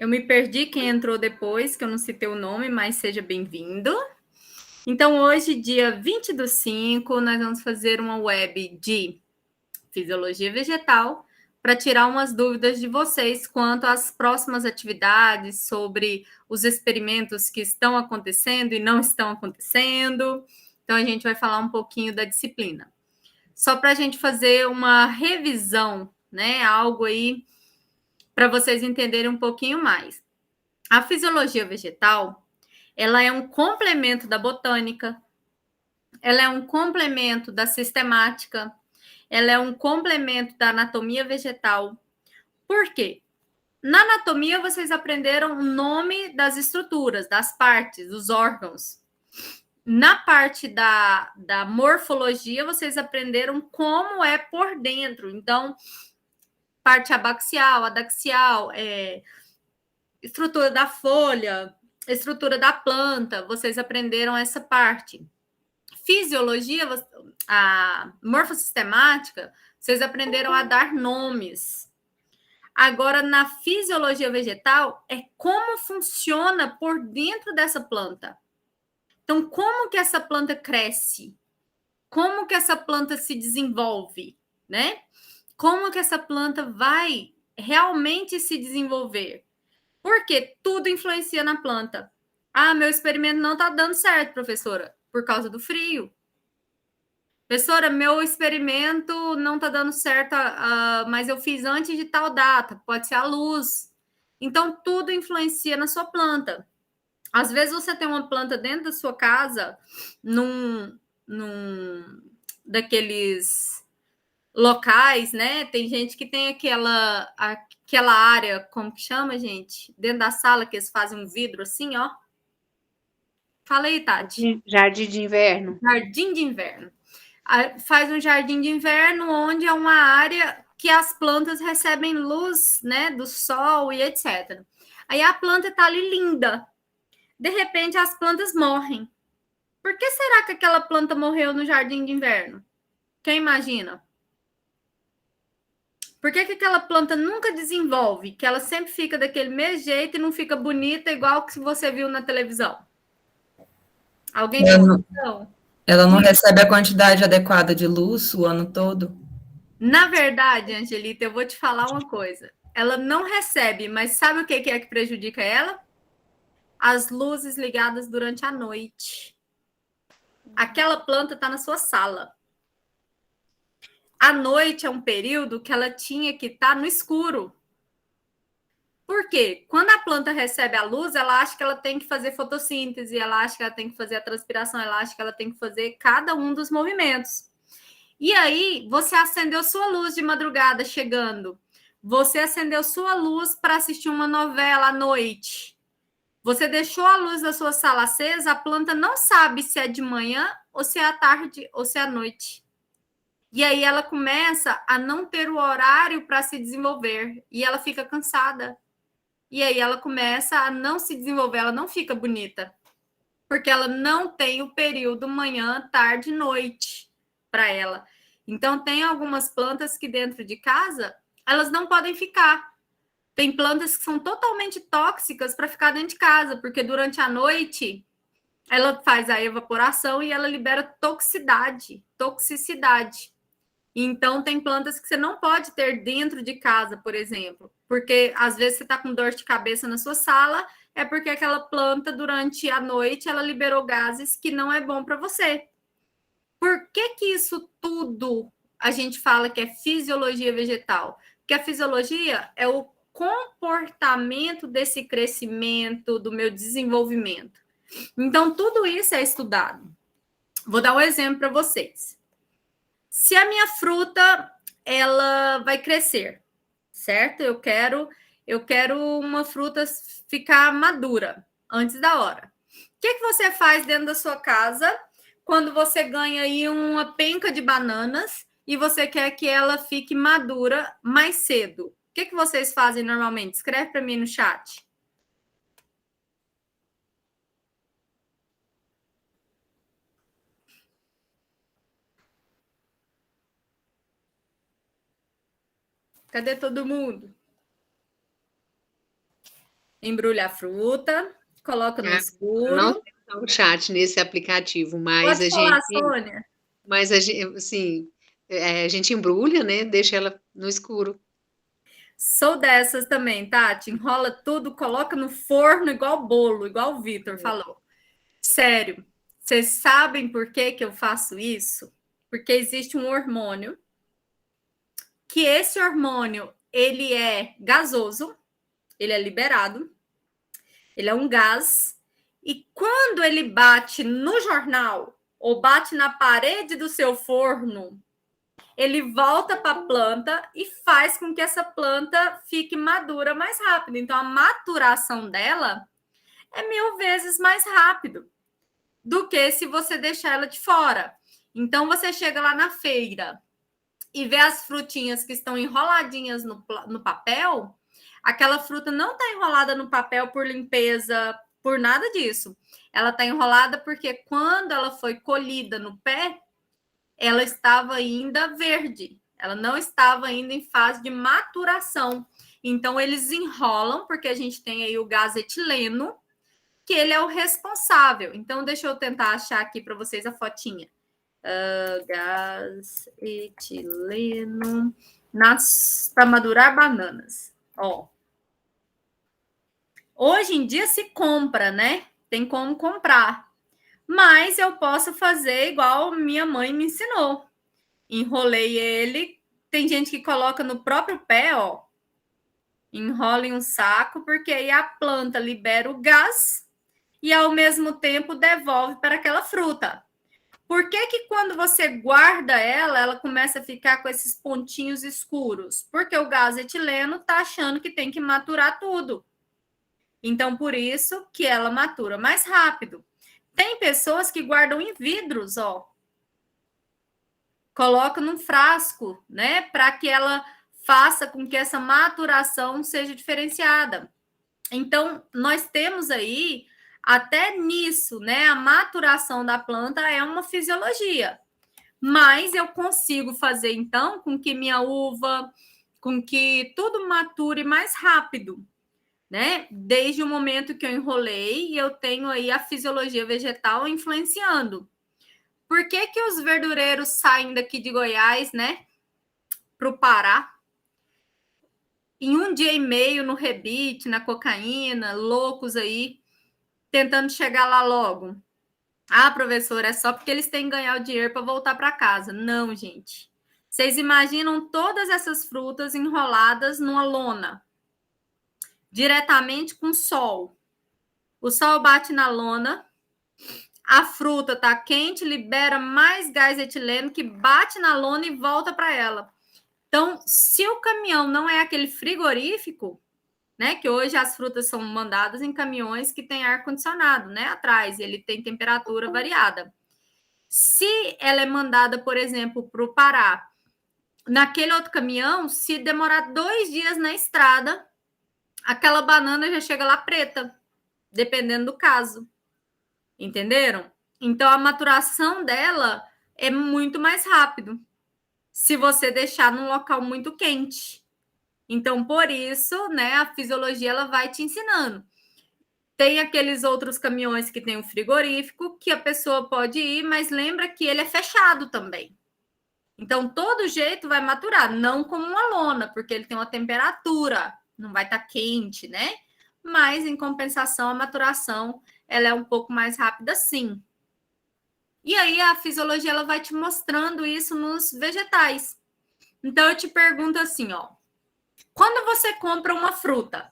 Eu me perdi quem entrou depois, que eu não citei o nome, mas seja bem-vindo. Então, hoje, dia 20/5, nós vamos fazer uma web de fisiologia vegetal para tirar umas dúvidas de vocês quanto às próximas atividades, sobre os experimentos que estão acontecendo e não estão acontecendo. Então, a gente vai falar um pouquinho da disciplina. Só para a gente fazer uma revisão, né? Algo aí para vocês entenderem um pouquinho mais. A fisiologia vegetal, ela é um complemento da botânica, ela é um complemento da sistemática, ela é um complemento da anatomia vegetal. Por quê? Na anatomia, vocês aprenderam o nome das estruturas, das partes, dos órgãos. Na parte da morfologia, vocês aprenderam como é por dentro. Então, parte abaxial, adaxial, estrutura da folha, estrutura da planta, vocês aprenderam essa parte. Fisiologia, a morfossistemática, vocês aprenderam a dar nomes. Agora, na fisiologia vegetal, é como funciona por dentro dessa planta. Então, como que essa planta cresce? Como que essa planta se desenvolve, né? Como que essa planta vai realmente se desenvolver? Porque tudo influencia na planta. Ah, meu experimento não está dando certo, professora, por causa do frio. Professora, meu experimento não está dando certo, mas eu fiz antes de tal data, pode ser a luz. Então, tudo influencia na sua planta. Às vezes você tem uma planta dentro da sua casa, num daqueles locais, né? Tem gente que tem aquela área, como que chama, gente? Dentro da sala que eles fazem um vidro assim, ó. Fala aí, Tati. Jardim de inverno. Jardim de inverno. Faz um jardim de inverno onde é uma área que as plantas recebem luz, né, do sol e etc. Aí a planta está ali linda. De repente as plantas morrem. Por que será que aquela planta morreu no jardim de inverno? Quem imagina? Por que aquela planta nunca desenvolve? Que ela sempre fica daquele mesmo jeito e não fica bonita igual que você viu na televisão? Alguém tem uma noção? Ela não recebe a quantidade adequada de luz o ano todo? Na verdade, Angelita, eu vou te falar uma coisa. Ela não recebe, mas sabe o que é que prejudica ela? As luzes ligadas durante a noite. Aquela planta está na sua sala. A noite é um período que ela tinha que estar no escuro. Por quê? Quando a planta recebe a luz, ela acha que ela tem que fazer fotossíntese, ela acha que ela tem que fazer a transpiração, ela acha que ela tem que fazer cada um dos movimentos. E aí, você acendeu sua luz de madrugada chegando. Você acendeu sua luz para assistir uma novela à noite. Você deixou a luz da sua sala acesa, a planta não sabe se é de manhã, ou se é à tarde, ou se é à noite. E aí ela começa a não ter o horário para se desenvolver. E ela fica cansada. E aí ela começa a não se desenvolver, ela não fica bonita. Porque ela não tem o período manhã, tarde, noite para ela. Então, tem algumas plantas que dentro de casa, elas não podem ficar. Tem plantas que são totalmente tóxicas para ficar dentro de casa, porque durante a noite ela faz a evaporação e ela libera toxicidade. Então, tem plantas que você não pode ter dentro de casa, por exemplo, porque às vezes você está com dor de cabeça na sua sala, é porque aquela planta, durante a noite, ela liberou gases que não é bom para você. Por que isso tudo a gente fala que é fisiologia vegetal? Porque a fisiologia é o comportamento desse crescimento, do meu desenvolvimento. Então, tudo isso é estudado. Vou dar um exemplo para vocês. Se a minha fruta ela vai crescer, certo? Eu quero uma fruta ficar madura antes da hora. O que você faz dentro da sua casa quando você ganha aí uma penca de bananas e você quer que ela fique madura mais cedo? O que vocês fazem normalmente? Escreve para mim no chat. Cadê todo mundo? Embrulha a fruta, coloca no Não escuro. sei usar o chat nesse aplicativo, Pode falar, Sônia. assim, a gente embrulha, né? Deixa ela no escuro. Sou dessas também, Tati. Enrola tudo, coloca no forno igual bolo, igual o Vitor falou. Sério, vocês sabem por que eu faço isso? Porque existe um hormônio, que esse hormônio, ele é gasoso, ele é liberado, ele é um gás, e quando ele bate no jornal ou bate na parede do seu forno, ele volta para a planta e faz com que essa planta fique madura mais rápido. Então, a maturação dela é 1000 vezes mais rápido do que se você deixar ela de fora. Então, você chega lá na feira e vê as frutinhas que estão enroladinhas no papel, aquela fruta não está enrolada no papel por limpeza, por nada disso. Ela está enrolada porque quando ela foi colhida no pé, ela estava ainda verde. Ela não estava ainda em fase de maturação. Então, eles enrolam, porque a gente tem aí o gás etileno, que ele é o responsável. Então, deixa eu tentar achar aqui para vocês a fotinha. Gás etileno para madurar bananas. Ó. Hoje em dia se compra, né? Tem como comprar. Mas eu posso fazer igual minha mãe me ensinou. Enrolei ele. Tem gente que coloca no próprio pé, ó. Enrola em um saco, porque aí a planta libera o gás e ao mesmo tempo devolve para aquela fruta. Por que quando você guarda ela, ela começa a ficar com esses pontinhos escuros? Porque o gás etileno está achando que tem que maturar tudo. Então, por isso que ela matura mais rápido. Tem pessoas que guardam em vidros, ó. Coloca num frasco, né? Para que ela faça com que essa maturação seja diferenciada. Então, nós temos aí, até nisso, né? A maturação da planta é uma fisiologia. Mas eu consigo fazer, então, com que minha uva, com que tudo mature mais rápido, né? Desde o momento que eu enrolei e eu tenho aí a fisiologia vegetal influenciando. Por que os verdureiros saem daqui de Goiás, né, para o Pará, em 1 dia e meio no rebite, na cocaína, loucos aí, tentando chegar lá logo? Ah, professor, é só porque eles têm que ganhar o dinheiro para voltar para casa. Não, gente. Vocês imaginam todas essas frutas enroladas numa lona, diretamente com sol. O sol bate na lona, a fruta está quente, libera mais gás etileno que bate na lona e volta para ela. Então, se o caminhão não é aquele frigorífico, né, que hoje as frutas são mandadas em caminhões que tem ar-condicionado, né, atrás, ele tem temperatura variada. Se ela é mandada, por exemplo, para o Pará, naquele outro caminhão, se demorar 2 dias na estrada, aquela banana já chega lá preta, dependendo do caso. Entenderam? Então, a maturação dela é muito mais rápido se você deixar num local muito quente. Então, por isso, né, a fisiologia ela vai te ensinando. Tem aqueles outros caminhões que tem um frigorífico que a pessoa pode ir, mas lembra que ele é fechado também. Então, todo jeito vai maturar, não como uma lona, porque ele tem uma temperatura, não vai estar quente, né? Mas, em compensação, a maturação ela é um pouco mais rápida, sim. E aí, a fisiologia ela vai te mostrando isso nos vegetais. Então, eu te pergunto assim, ó. Quando você compra uma fruta,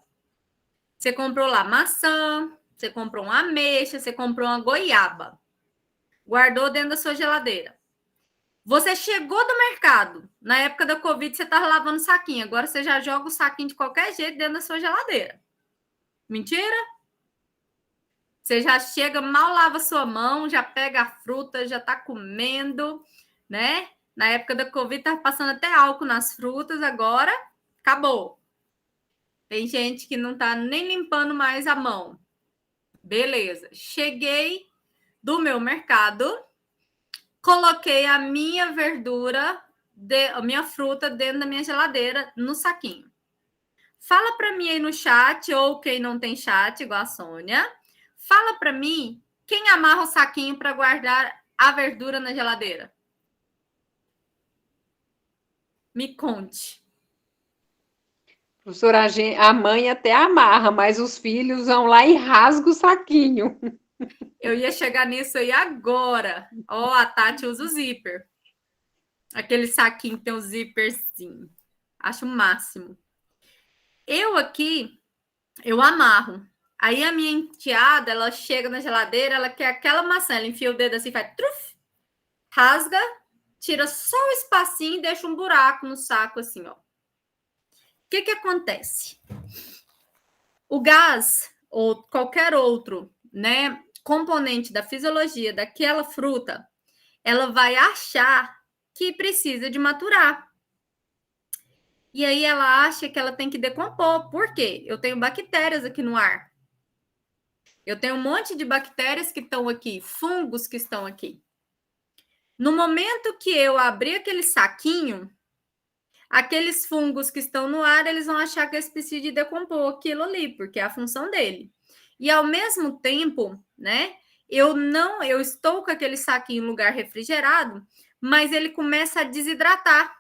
você comprou lá maçã, você comprou uma ameixa, você comprou uma goiaba, guardou dentro da sua geladeira. Você chegou do mercado, na época da Covid, você estava lavando saquinho, agora você já joga o saquinho de qualquer jeito dentro da sua geladeira. Mentira? Você já chega, mal lava sua mão, já pega a fruta, já está comendo, né? Na época da Covid, estava passando até álcool nas frutas, agora acabou. Tem gente que não está nem limpando mais a mão. Beleza. Cheguei do meu mercado, coloquei a minha verdura, a minha fruta dentro da minha geladeira, no saquinho. Fala para mim aí no chat, ou quem não tem chat, igual a Sônia, fala para mim quem amarra o saquinho para guardar a verdura na geladeira. Me conte. Professora, a mãe até amarra, mas os filhos vão lá e rasgam o saquinho. Eu ia chegar nisso aí agora. Ó, a Tati usa o zíper. Aquele saquinho que tem o zíperzinho. Acho o máximo. Eu aqui, eu amarro. Aí a minha enteada, ela chega na geladeira, ela quer aquela maçã, ela enfia o dedo assim, faz truf, rasga, tira só o espacinho e deixa um buraco no saco assim, ó. O que acontece? O gás ou qualquer outro, né, componente da fisiologia daquela fruta, ela vai achar que precisa de maturar. E aí ela acha que ela tem que decompor. Por quê? Eu tenho bactérias aqui no ar. Eu tenho um monte de bactérias que estão aqui, fungos que estão aqui. No momento que eu abrir aquele saquinho, aqueles fungos que estão no ar, eles vão achar que eles precisam de decompor aquilo ali, porque é a função dele. E ao mesmo tempo, né, eu estou com aquele saquinho em lugar refrigerado, mas ele começa a desidratar.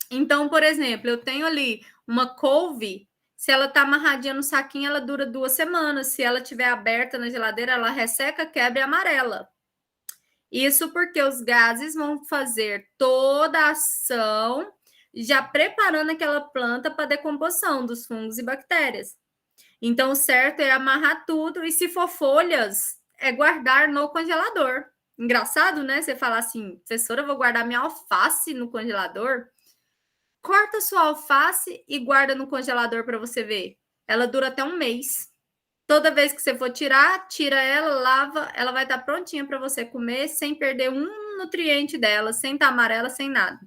Então, por exemplo, eu tenho ali uma couve, se ela está amarradinha no saquinho, ela dura 2 semanas. Se ela estiver aberta na geladeira, ela resseca, quebra e amarela. Isso porque os gases vão fazer toda a ação, já preparando aquela planta para decomposição dos fungos e bactérias. Então, o certo é amarrar tudo e, se for folhas, é guardar no congelador. Engraçado, né? Você falar assim, professora, eu vou guardar minha alface no congelador. Corta sua alface e guarda no congelador para você ver. Ela dura até 1 mês. Toda vez que você for tirar, tira ela, lava, ela vai estar prontinha para você comer sem perder um nutriente dela, sem estar amarela, sem nada.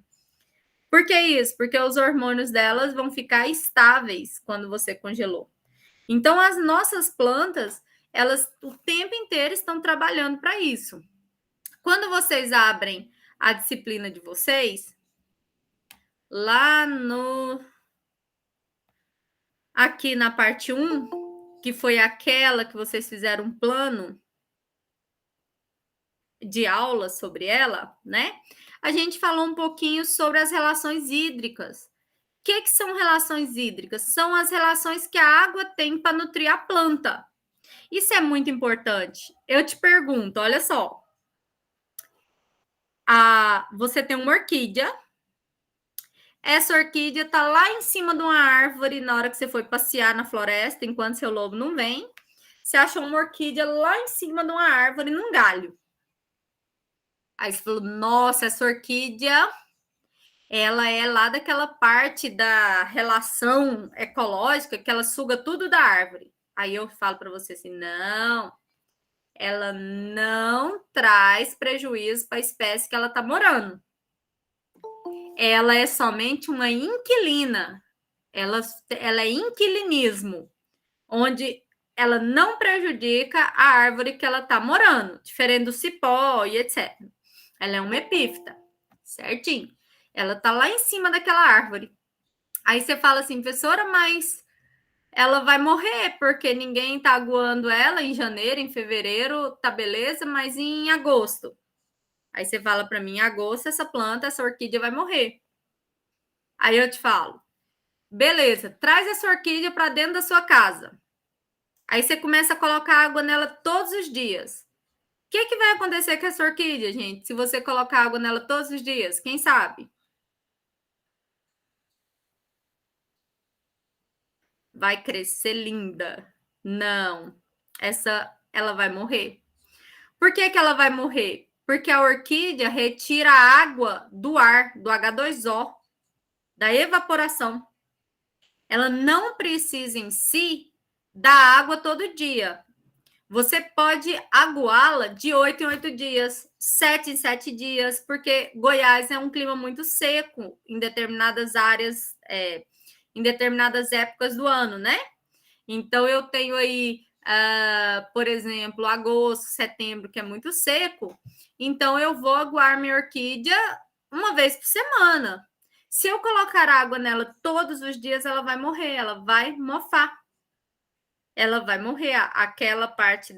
Por que isso? Porque os hormônios delas vão ficar estáveis quando você congelou. Então, as nossas plantas, elas o tempo inteiro estão trabalhando para isso. Quando vocês abrem a disciplina de vocês, lá no... aqui na parte 1, que foi aquela que vocês fizeram um plano de aula sobre ela, né? A gente falou um pouquinho sobre as relações hídricas. O que são relações hídricas? São as relações que a água tem para nutrir a planta. Isso é muito importante. Eu te pergunto, olha só. Você tem uma orquídea. Essa orquídea está lá em cima de uma árvore na hora que você foi passear na floresta, enquanto seu lobo não vem. Você achou uma orquídea lá em cima de uma árvore, num galho. Aí você falou, nossa, essa orquídea, ela é lá daquela parte da relação ecológica que ela suga tudo da árvore. Aí eu falo para você assim, não, ela não traz prejuízo para a espécie que ela está morando. Ela é somente uma inquilina. Ela é inquilinismo, onde ela não prejudica a árvore que ela está morando, diferente do cipó e etc. Ela é uma epífita, certinho. Ela está lá em cima daquela árvore. Aí você fala assim, professora, mas ela vai morrer, porque ninguém está aguando ela em janeiro, em fevereiro, tá beleza, mas em agosto. Aí você fala para mim, em agosto, essa planta, essa orquídea vai morrer. Aí eu te falo, beleza, traz essa orquídea para dentro da sua casa. Aí você começa a colocar água nela todos os dias. O que vai acontecer com essa orquídea, gente, se você colocar água nela todos os dias? Quem sabe? Vai crescer linda. Não. Ela vai morrer. Por que ela vai morrer? Porque a orquídea retira a água do ar, do H2O, da evaporação. Ela não precisa em si da água todo dia. Você pode aguá-la de 8 em 8 dias, 7 em 7 dias, porque Goiás é um clima muito seco em determinadas áreas, em determinadas épocas do ano, né? Então, eu tenho aí, por exemplo, agosto, setembro, que é muito seco. Então, eu vou aguar minha orquídea uma vez por semana. Se eu colocar água nela todos os dias, ela vai morrer, ela vai mofar. Ela vai morrer, aquela parte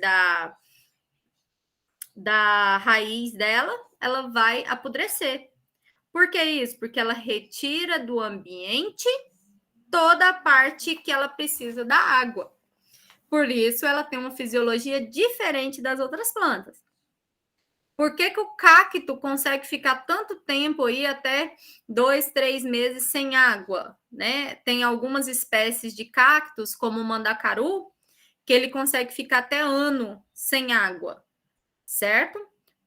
da raiz dela, ela vai apodrecer. Por que isso? Porque ela retira do ambiente toda a parte que ela precisa da água. Por isso, ela tem uma fisiologia diferente das outras plantas. Por que o cacto consegue ficar tanto tempo aí, até 2, 3 meses sem água, né? Tem algumas espécies de cactos, como o mandacaru, que ele consegue ficar até ano sem água, certo?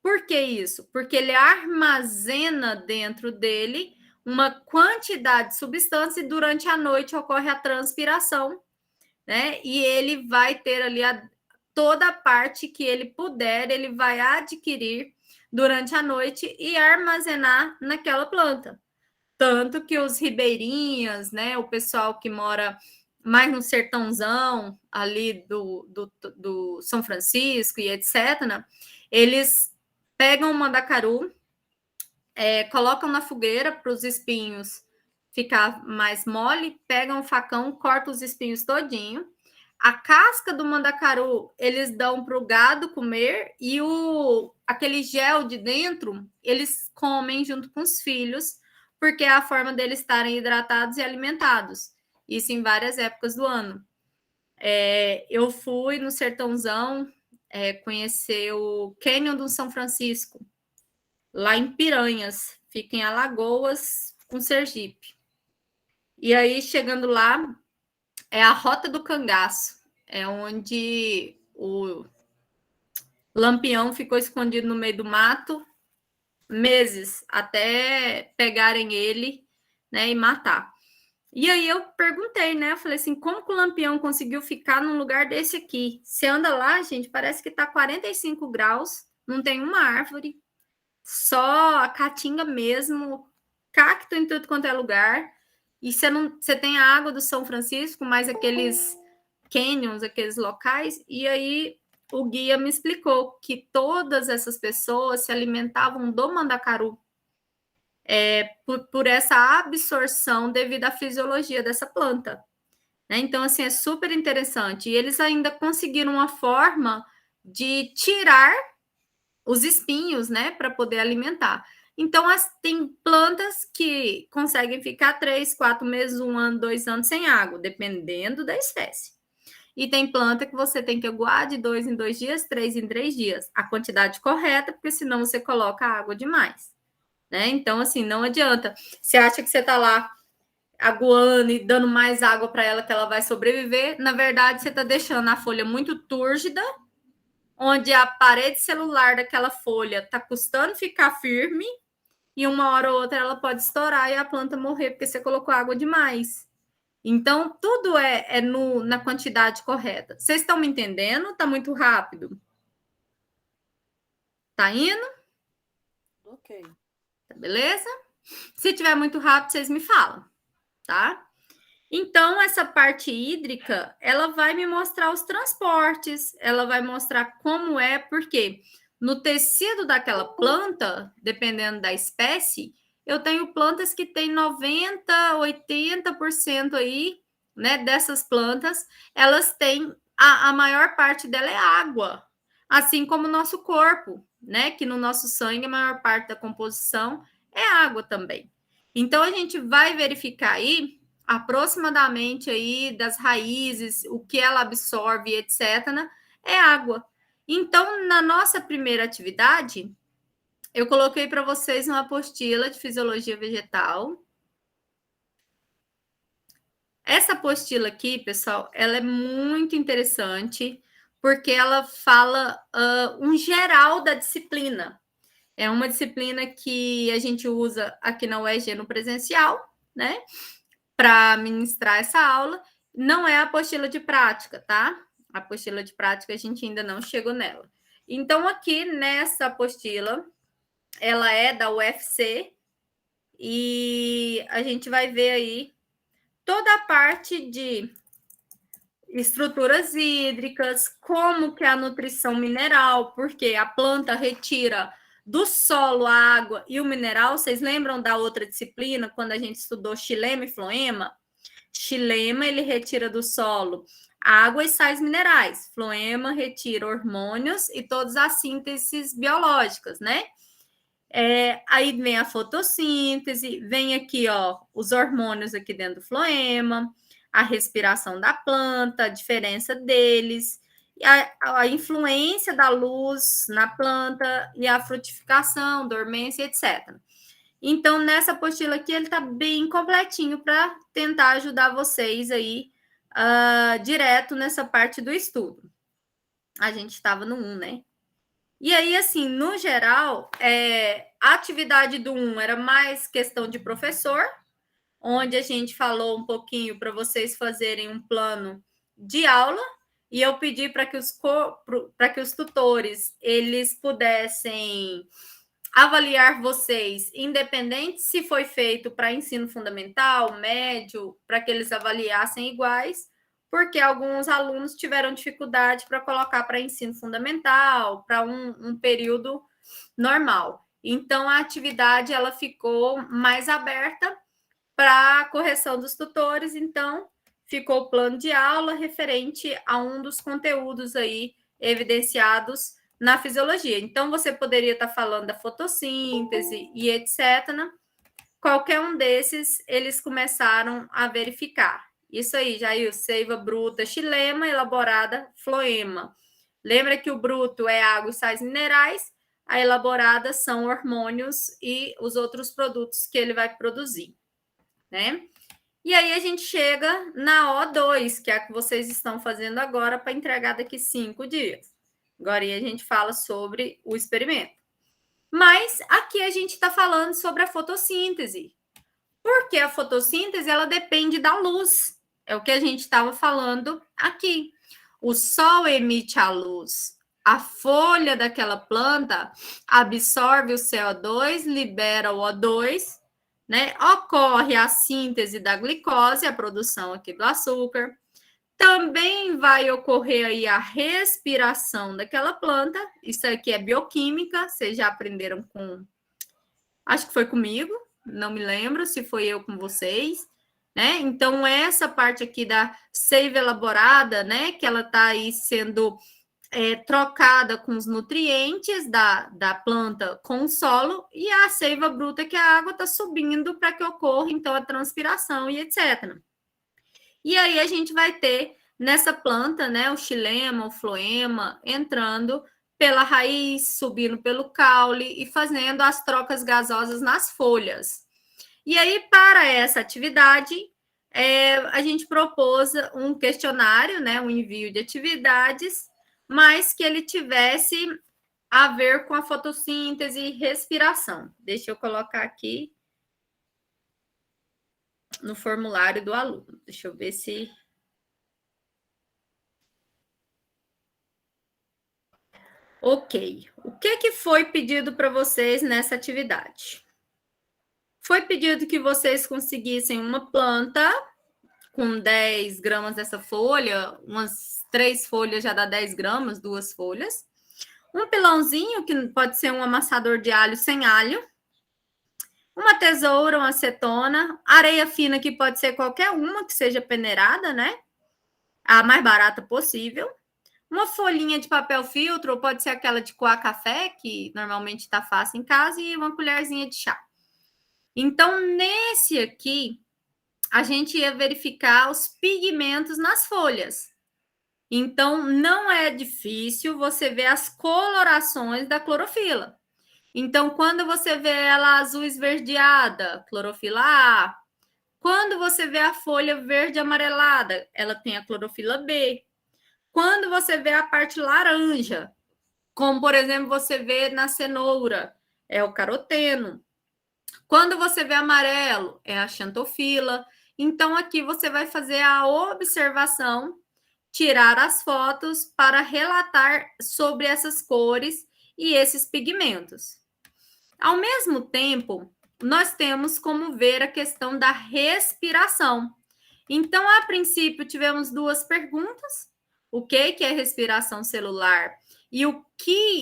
Por que isso? Porque ele armazena dentro dele uma quantidade de substância e durante a noite ocorre a transpiração, né? E ele vai ter ali toda a parte que ele puder, ele vai adquirir durante a noite e armazenar naquela planta. Tanto que os ribeirinhas, né, o pessoal que mora mais no sertãozão ali do São Francisco e etc., né, eles pegam o mandacaru, colocam na fogueira para os espinhos ficar mais mole, pegam o facão, cortam os espinhos todinho. A casca do mandacaru eles dão para o gado comer e aquele gel de dentro eles comem junto com os filhos, porque é a forma deles estarem hidratados e alimentados. Isso em várias épocas do ano. Eu fui no sertãozão conhecer o Cânion do São Francisco, lá em Piranhas, fica em Alagoas com Sergipe. E aí, chegando lá, é a Rota do Cangaço, é onde o Lampião ficou escondido no meio do mato meses, até pegarem ele, né, e matar. E aí eu perguntei, né, eu falei assim, como que o Lampião conseguiu ficar num lugar desse aqui? Você anda lá, gente, parece que tá 45 graus, não tem uma árvore, só a caatinga mesmo, cacto em tudo quanto é lugar, e você tem a água do São Francisco, mais aqueles canyons, aqueles locais, e aí o guia me explicou que todas essas pessoas se alimentavam do mandacaru, por essa absorção devido à fisiologia dessa planta. Né? Então, assim, é super interessante. E eles ainda conseguiram uma forma de tirar os espinhos, né, para poder alimentar. Então, tem plantas que conseguem ficar 3, 4 meses, 1 ano, 2 anos sem água, dependendo da espécie. E tem planta que você tem que aguar de 2 em 2 dias, 3 em 3 dias. A quantidade correta, porque senão você coloca água demais. Né? Então, assim, não adianta. Você acha que você está lá aguando e dando mais água para ela que ela vai sobreviver. Na verdade, você está deixando a folha muito túrgida, onde a parede celular daquela folha está custando ficar firme, e uma hora ou outra ela pode estourar e a planta morrer porque você colocou água demais. Então, tudo na quantidade correta. Vocês estão me entendendo? Está muito rápido? Tá indo? Ok. Tá beleza? Se tiver muito rápido, vocês me falam, tá? Então, essa parte hídrica, ela vai me mostrar os transportes, ela vai mostrar como porque no tecido daquela planta, dependendo da espécie, eu tenho plantas que têm 90%, 80% aí, né, dessas plantas, elas têm, a maior parte dela é água, assim como o nosso corpo, né, que no nosso sangue a maior parte da composição é água também. Então, a gente vai verificar aí aproximadamente aí das raízes, o que ela absorve, etc., né, é água. Então, na nossa primeira atividade, eu coloquei para vocês uma apostila de fisiologia vegetal. Essa apostila aqui, pessoal, ela é muito interessante, porque ela fala um geral da disciplina. É uma disciplina que a gente usa aqui na UEG no presencial, né? Para ministrar essa aula, não é a apostila de prática, tá? A apostila de prática a gente ainda não chegou nela. Então, aqui nessa apostila, ela é da UFC e a gente vai ver aí toda a parte de estruturas hídricas, como que é a nutrição mineral, porque a planta retira do solo, a água e o mineral. Vocês lembram da outra disciplina, quando a gente estudou xilema e floema? Xilema, ele retira do solo água e sais minerais. Floema retira hormônios e todas as sínteses biológicas, né? Aí vem a fotossíntese, vem aqui, ó, os hormônios aqui dentro do floema, a respiração da planta, a diferença deles, a influência da luz na planta e a frutificação, dormência, etc. Então, nessa apostila aqui, ele está bem completinho para tentar ajudar vocês aí direto nessa parte do estudo. A gente estava no 1, né? E aí, assim, no geral, a atividade do 1 era mais questão de professor, onde a gente falou um pouquinho para vocês fazerem um plano de aula, e eu pedi para que os tutores eles pudessem avaliar vocês, independente se foi feito para ensino fundamental, médio, para que eles avaliassem iguais, porque alguns alunos tiveram dificuldade para colocar para ensino fundamental, para um período normal. Então, a atividade ela ficou mais aberta para a correção dos tutores, então ficou o plano de aula referente a um dos conteúdos aí evidenciados na fisiologia. Então, você poderia estar falando da fotossíntese e etc. Qualquer um desses, eles começaram a verificar. Isso aí, Jair, seiva bruta, xilema, elaborada, floema. Lembra que o bruto é água e sais minerais, a elaborada são hormônios e os outros produtos que ele vai produzir, né? E aí a gente chega na O2, que é a que vocês estão fazendo agora para entregar daqui 5 dias. Agora a gente fala sobre o experimento. Mas aqui a gente está falando sobre a fotossíntese. Porque a fotossíntese ela depende da luz. É o que a gente estava falando aqui. O sol emite a luz. A folha daquela planta absorve o CO2, libera o O2, né? Ocorre a síntese da glicose, a produção aqui do açúcar. Também vai ocorrer aí a respiração daquela planta. Isso aqui é bioquímica, vocês já aprenderam com... Acho que foi comigo, não me lembro se foi eu com vocês, né? Então, essa parte aqui da seiva elaborada, né? Que ela está aí sendo trocada com os nutrientes da planta com o solo, e a seiva bruta, que a água está subindo para que ocorra, então, a transpiração e etc. E aí a gente vai ter nessa planta, né, o xilema, o floema, entrando pela raiz, subindo pelo caule e fazendo as trocas gasosas nas folhas. E aí, para essa atividade, a gente propôs um questionário, né, um envio de atividades, mas que ele tivesse a ver com a fotossíntese e respiração. Deixa eu colocar aqui no formulário do aluno. Deixa eu ver se... Ok. O que foi pedido para vocês nessa atividade? Foi pedido que vocês conseguissem uma planta com 10 gramas dessa folha, umas 3 folhas já dá 10 gramas, 2 folhas. Um pilãozinho, que pode ser um amassador de alho sem alho. Uma tesoura, uma acetona, areia fina, que pode ser qualquer uma que seja peneirada, né? A mais barata possível. Uma folhinha de papel filtro, ou pode ser aquela de coar café, que normalmente está fácil em casa, e uma colherzinha de chá. Então, nesse aqui, a gente ia verificar os pigmentos nas folhas. Então, não é difícil você ver as colorações da clorofila. Então, quando você vê ela azul esverdeada, clorofila A. Quando você vê a folha verde amarelada, ela tem a clorofila B. Quando você vê a parte laranja, como, por exemplo, você vê na cenoura, é o caroteno. Quando você vê amarelo, é a xantofila. Então, aqui você vai fazer a observação, tirar as fotos para relatar sobre essas cores e esses pigmentos. Ao mesmo tempo, nós temos como ver a questão da respiração. Então, a princípio, tivemos 2 perguntas. O que é respiração celular e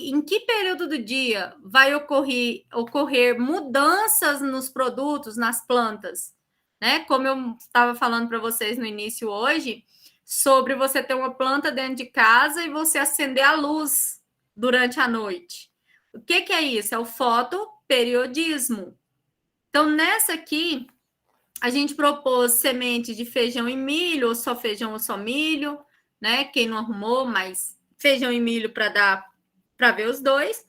em que período do dia vai ocorrer mudanças nos produtos, nas plantas, né? Como eu estava falando para vocês no início hoje, sobre você ter uma planta dentro de casa e você acender a luz durante a noite. O que é isso? É o fotoperiodismo. Então, nessa aqui, a gente propôs semente de feijão e milho, ou só feijão ou só milho, né? Quem não arrumou, mas feijão e milho para ver os dois.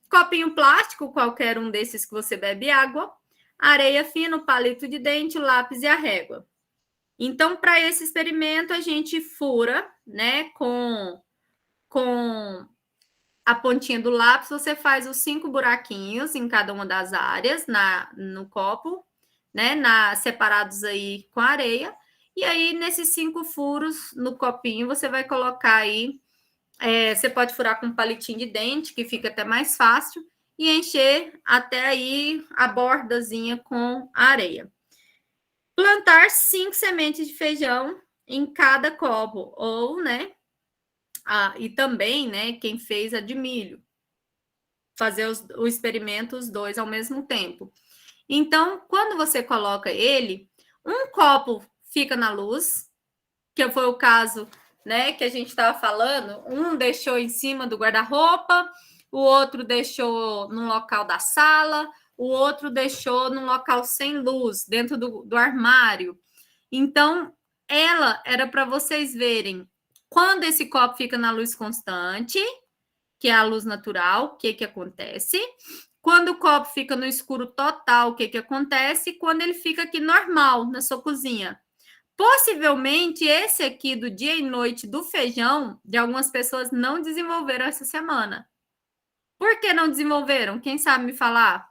Copinho plástico, qualquer um desses que você bebe água. Areia fina, o palito de dente, o lápis e a régua. Então, para esse experimento, a gente fura, né? Com a pontinha do lápis, você faz os 5 buraquinhos em cada uma das áreas no copo, né? Separados aí com areia. E aí, nesses 5 furos no copinho, você vai colocar aí. Você pode furar com um palitinho de dente, que fica até mais fácil, e encher até aí a bordazinha com areia. Plantar 5 sementes de feijão em cada copo, ou, né? E também, né? Quem fez a de milho. Fazer o experimento, os dois ao mesmo tempo. Então, quando você coloca ele, um copo fica na luz, que foi o caso, né, que a gente estava falando. Um deixou em cima do guarda-roupa, o outro deixou no local da sala, o outro deixou num local sem luz, dentro do armário. Então, ela era para vocês verem quando esse copo fica na luz constante, que é a luz natural, o que acontece? Quando o copo fica no escuro total, o que acontece? Quando ele fica aqui normal, na sua cozinha. Possivelmente, esse aqui do dia e noite do feijão, de algumas pessoas não desenvolveram essa semana. Por que não desenvolveram? Quem sabe me falar?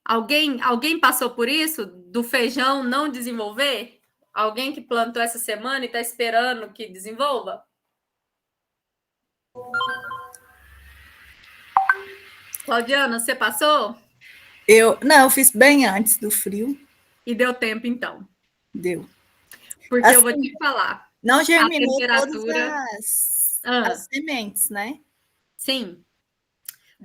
Alguém passou por isso? Do feijão não desenvolver? Alguém que plantou essa semana e está esperando que desenvolva? Claudiana, você passou? Eu fiz bem antes do frio. E deu tempo, então. Deu. Porque assim, eu vou te falar. Não germinou temperatura... todas as sementes, né? Sim.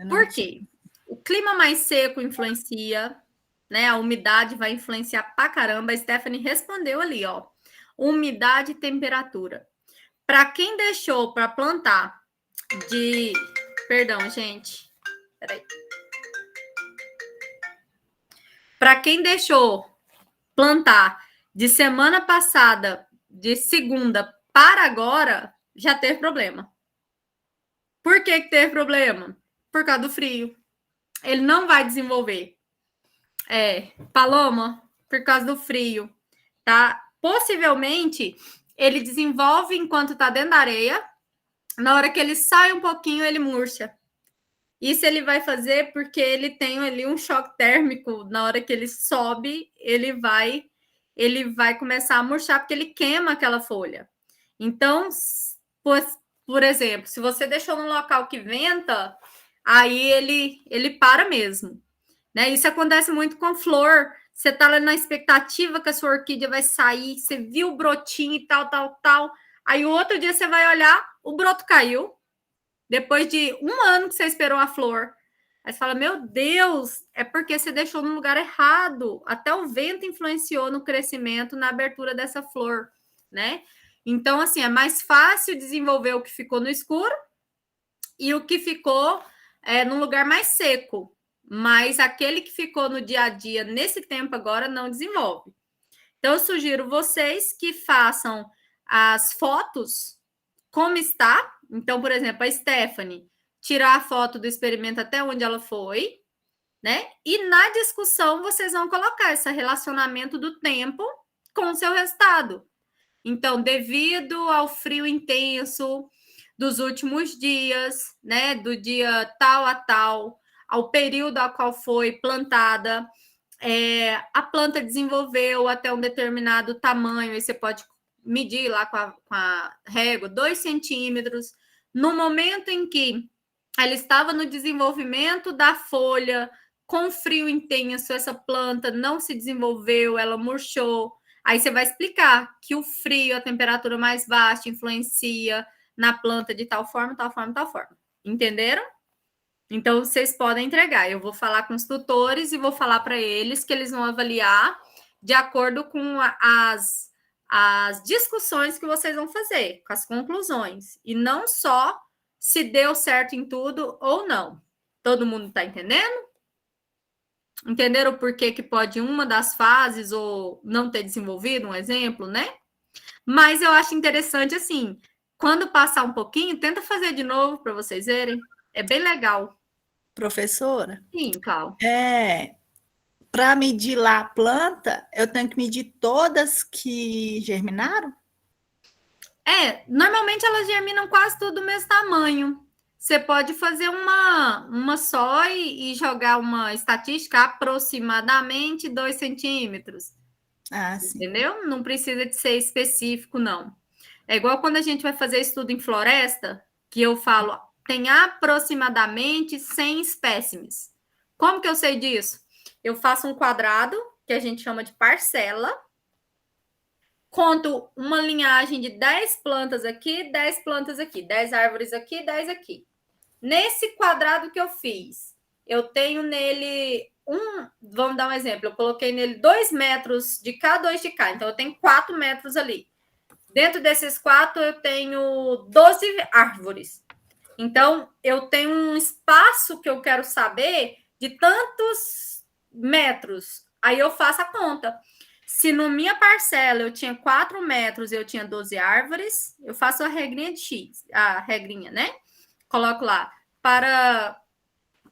Por quê? O clima mais seco influencia, né? A umidade vai influenciar pra caramba. A Stephanie respondeu ali, ó. Umidade e temperatura. Para quem deixou para plantar de... Perdão, gente. Peraí. Para quem deixou plantar de semana passada, de segunda para agora, já teve problema. Por que teve problema? Por causa do frio. Ele não vai desenvolver. Paloma, por causa do frio, tá? Possivelmente, ele desenvolve enquanto está dentro da areia. Na hora que ele sai um pouquinho, ele murcha. Isso ele vai fazer porque ele tem ali um choque térmico. Na hora que ele sobe, ele vai começar a murchar, porque ele queima aquela folha. Então, por exemplo, se você deixou num local que venta, aí ele para mesmo. Né? Isso acontece muito com flor. Você está lá na expectativa que a sua orquídea vai sair, você viu o brotinho e tal. Aí o outro dia você vai olhar, o broto caiu. Depois de 1 ano que você esperou a flor. Aí você fala, meu Deus, é porque você deixou no lugar errado. Até o vento influenciou no crescimento, na abertura dessa flor, né? Então, assim, é mais fácil desenvolver o que ficou no escuro e o que ficou num lugar mais seco. Mas aquele que ficou no dia a dia, nesse tempo agora, não desenvolve. Então, eu sugiro vocês que façam as fotos como está. Então, por exemplo, a Stephanie, tirar a foto do experimento até onde ela foi, né? E na discussão, vocês vão colocar esse relacionamento do tempo com o seu resultado. Então, devido ao frio intenso dos últimos dias, né? Do dia tal a tal, ao período a qual foi plantada, a planta desenvolveu até um determinado tamanho, e você pode medir lá com a régua, 2 centímetros. No momento em que ela estava no desenvolvimento da folha, com frio intenso, essa planta não se desenvolveu, ela murchou. Aí você vai explicar que o frio, a temperatura mais baixa, influencia na planta de tal forma, tal forma, tal forma. Entenderam? Então, vocês podem entregar. Eu vou falar com os tutores e vou falar para eles que eles vão avaliar de acordo com as discussões que vocês vão fazer, com as conclusões. E não só se deu certo em tudo ou não. Todo mundo está entendendo? Entenderam o porquê que pode uma das fases ou não ter desenvolvido, um exemplo, né? Mas eu acho interessante, assim, quando passar um pouquinho, tenta fazer de novo para vocês verem. É bem legal. Professora, Sim, Clau. para medir lá a planta, eu tenho que medir todas que germinaram? Normalmente elas germinam quase tudo do mesmo tamanho. Você pode fazer uma só e jogar uma estatística aproximadamente 2 centímetros. Ah, sim. Entendeu? Não precisa de ser específico, não. É igual quando a gente vai fazer estudo em floresta, que eu falo, tem aproximadamente 100 espécimes. Como que eu sei disso? Eu faço um quadrado, que a gente chama de parcela, conto uma linhagem de 10 plantas aqui, 10 plantas aqui, 10 árvores aqui, 10 aqui. Nesse quadrado que eu fiz, eu tenho nele vamos dar um exemplo, eu coloquei nele 2 metros de cá, 2 de cá, então eu tenho 4 metros ali. Dentro desses 4, eu tenho 12 árvores. Então, eu tenho um espaço que eu quero saber de tantos metros. Aí eu faço a conta. Se na minha parcela eu tinha 4 metros e eu tinha 12 árvores, eu faço a regrinha de X, a regrinha, né? Coloco lá, para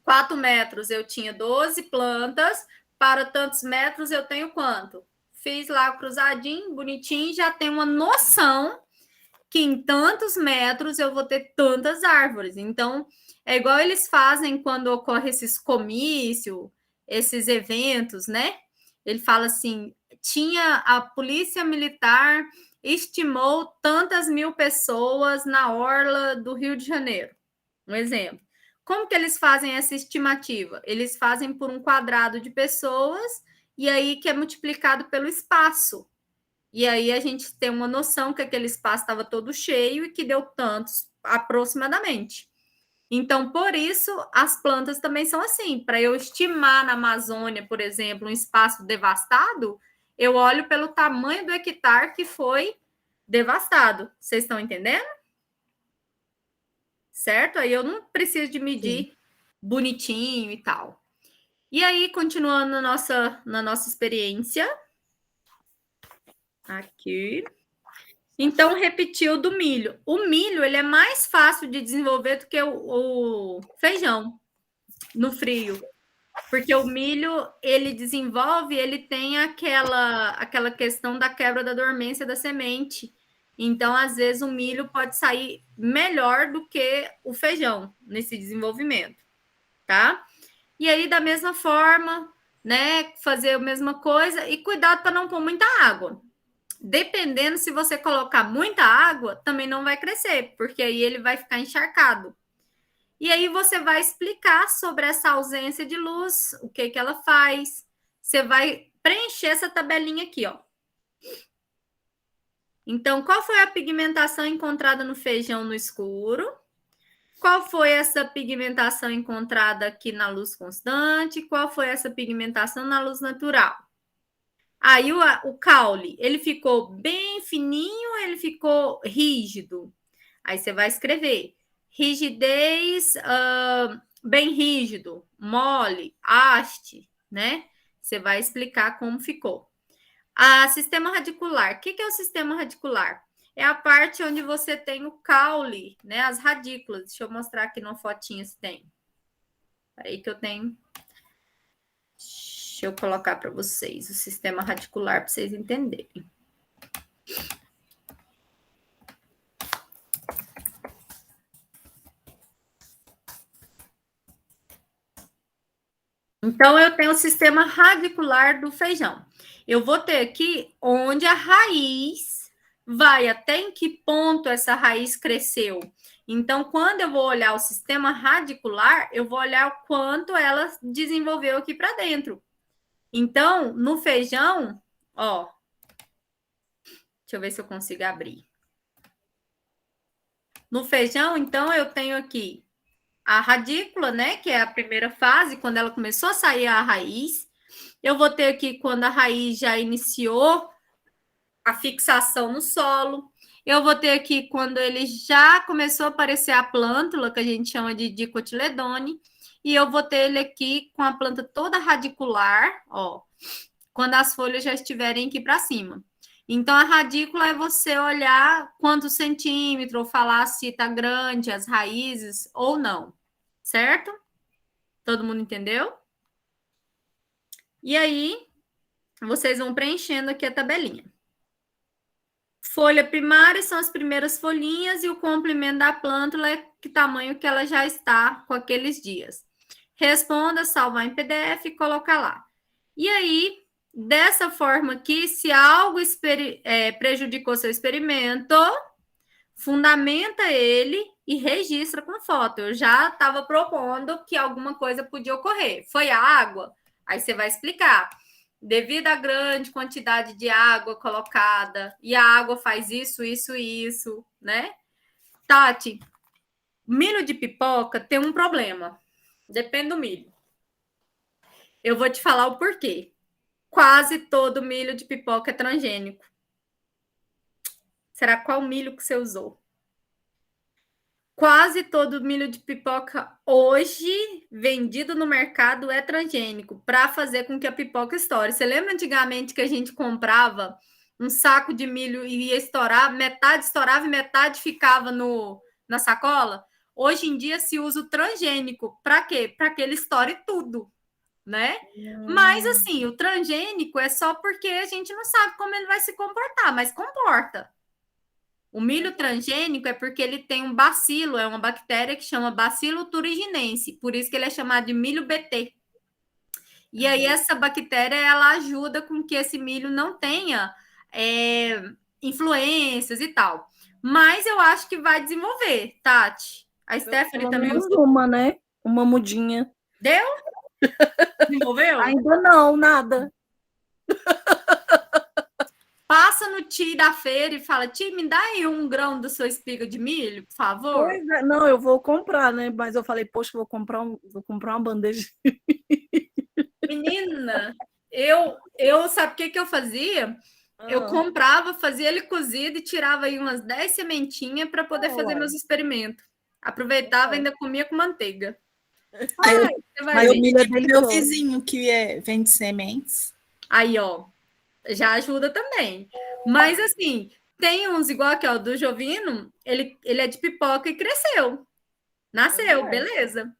4 metros eu tinha 12 plantas, para tantos metros eu tenho quanto? Fiz lá o cruzadinho, bonitinho, já tenho uma noção que em tantos metros eu vou ter tantas árvores. Então, é igual eles fazem quando ocorre esses comícios, esses eventos, né? Ele fala assim, a polícia militar estimou tantas mil pessoas na orla do Rio de Janeiro. Um exemplo. Como que eles fazem essa estimativa? Eles fazem por um quadrado de pessoas e aí que é multiplicado pelo espaço. E aí a gente tem uma noção que aquele espaço estava todo cheio e que deu tantos aproximadamente. Então, por isso, as plantas também são assim. Para eu estimar na Amazônia, por exemplo, um espaço devastado, eu olho pelo tamanho do hectare que foi devastado. Vocês estão entendendo? Certo? Aí eu não preciso de medir bonitinho e tal. E aí, continuando na nossa experiência. Aqui. Então, repetiu do milho. O milho, ele é mais fácil de desenvolver do que o feijão no frio. Porque o milho, ele desenvolve, ele tem aquela questão da quebra da dormência da semente. Então, às vezes, o milho pode sair melhor do que o feijão nesse desenvolvimento, tá? E aí, da mesma forma, né, fazer a mesma coisa e cuidado para não pôr muita água. Dependendo, se você colocar muita água, também não vai crescer, porque aí ele vai ficar encharcado. E aí você vai explicar sobre essa ausência de luz, o que ela faz. Você vai preencher essa tabelinha aqui, ó. Então, qual foi a pigmentação encontrada no feijão no escuro? Qual foi essa pigmentação encontrada aqui na luz constante? Qual foi essa pigmentação na luz natural? Aí o caule, ele ficou bem fininho ou ele ficou rígido? Aí você vai escrever rigidez, bem rígido, mole, haste, né? Você vai explicar como ficou. Sistema radicular. O que é o sistema radicular? É a parte onde você tem o caule, né? As radículas. Deixa eu mostrar aqui numa fotinha se tem. Aí que eu tenho. Deixa eu colocar para vocês o sistema radicular para vocês entenderem. Então, eu tenho o sistema radicular do feijão. Eu vou ter aqui onde a raiz vai, até em que ponto essa raiz cresceu. Então, quando eu vou olhar o sistema radicular, eu vou olhar o quanto ela desenvolveu aqui para dentro. Então, no feijão, ó, Deixa eu ver se eu consigo abrir. No feijão, então, eu tenho aqui a radícula, né? Que é a primeira fase, quando ela começou a sair a raiz. Eu vou ter aqui quando a raiz já iniciou a fixação no solo. Eu vou ter aqui quando ele já começou a aparecer a plântula, que a gente chama de dicotiledone. E eu vou ter ele aqui com a planta toda radicular, ó, quando as folhas já estiverem aqui para cima. Então, a radícula é você olhar quantos centímetros, ou falar se está grande as raízes ou não, certo? Todo mundo entendeu? E aí, vocês vão preenchendo aqui a tabelinha. Folha primária são as primeiras folhinhas e o comprimento da plântula é que tamanho que ela já está com aqueles dias. Responda, salvar em PDF e colocar lá. E aí, dessa forma aqui, se algo prejudicou seu experimento, fundamenta ele e registra com foto. Eu já estava propondo que alguma coisa podia ocorrer. Foi a água? Aí você vai explicar. Devido à grande quantidade de água colocada, e a água faz isso, né? Tati, milho de pipoca tem um problema. Depende do milho. Eu vou te falar o porquê. Quase todo milho de pipoca é transgênico. Será qual milho que você usou? Quase todo milho de pipoca hoje vendido no mercado é transgênico para fazer com que a pipoca estoure. Você lembra antigamente que a gente comprava um saco de milho e ia estourar, metade estourava e metade ficava na sacola? Hoje em dia se usa o transgênico. Para quê? Para que ele estoure tudo, né? Mas assim, o transgênico é só porque a gente não sabe como ele vai se comportar, mas comporta. O milho transgênico é porque ele tem um bacilo, é uma bactéria que chama Bacillus thuringiense, por isso que ele é chamado de milho BT. E aí essa bactéria, ela ajuda com que esse milho não tenha influências e tal. Mas eu acho que vai desenvolver, Tati. A Stephanie também usou. Uma, né? Uma mudinha. Deu? Desenvolveu? Ainda não, nada. Passa no Ti da feira e fala: Ti, me dá aí 1 grão da sua espiga de milho, por favor. Pois é, não, eu vou comprar, né? Mas eu falei, poxa, vou comprar uma bandeja. Menina, sabe o que eu fazia? Eu comprava, fazia ele cozido e tirava aí umas 10 sementinhas para poder fazer meus experimentos. Aproveitava e ainda comia com manteiga. Mas o milho é dele, meu vizinho que vende sementes. Aí, ó, já ajuda também. Mas assim, tem uns igual aqui, ó, do Jovino, ele é de pipoca e cresceu. Nasceu, beleza.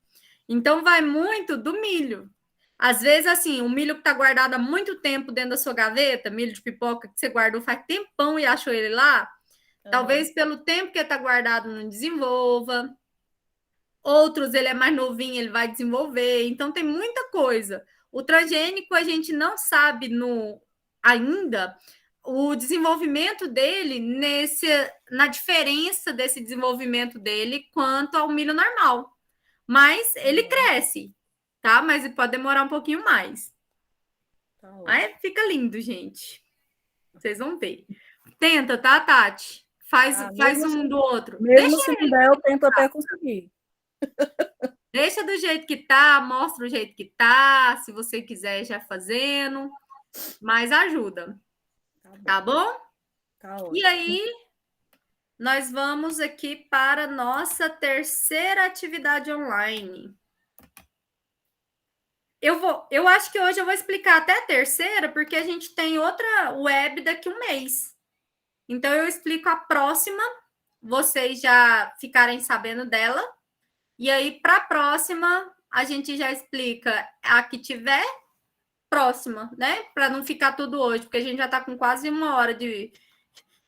Então vai muito do milho. Às vezes, assim, o milho que está guardado há muito tempo dentro da sua gaveta, milho de pipoca que você guardou faz tempão e achou ele lá, talvez pelo tempo que ele está guardado não desenvolva. Outros, ele é mais novinho, ele vai desenvolver. Então, tem muita coisa. O transgênico, a gente não sabe ainda o desenvolvimento dele na diferença desse desenvolvimento dele quanto ao milho normal. Mas ele cresce, tá? Mas pode demorar um pouquinho mais. Aí fica lindo, gente. Vocês vão ver. Tenta, tá, Tati? Faz um do outro. Mesmo se não der, eu tento até conseguir. Deixa do jeito que tá, mostra o jeito que tá, se você quiser já fazendo, mas ajuda. Tá bom? Tá ótimo. E aí, nós vamos aqui para nossa terceira atividade online. Eu acho que hoje eu vou explicar até a terceira, porque a gente tem outra web daqui a um mês. Então, eu explico a próxima, vocês já ficarem sabendo dela. E aí, para a próxima, a gente já explica a que tiver próxima, né? Para não ficar tudo hoje, porque a gente já está com quase 1 hora de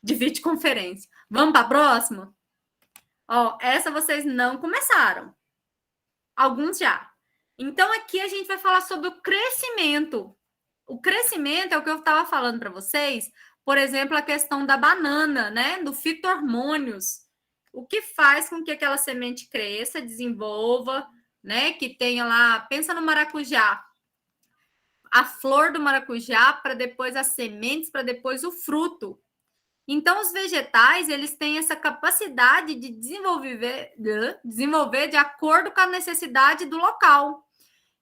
videoconferência. Vamos para a próxima? Ó, essa vocês não começaram. Alguns já. Então, aqui a gente vai falar sobre o crescimento. O crescimento é o que eu estava falando para vocês. Por exemplo, a questão da banana, né? Do fito-hormônios. O que faz com que aquela semente cresça, desenvolva, né? Que tenha lá... Pensa no maracujá. A flor do maracujá, para depois as sementes, para depois o fruto. Então, os vegetais, eles têm essa capacidade de desenvolver de acordo com a necessidade do local.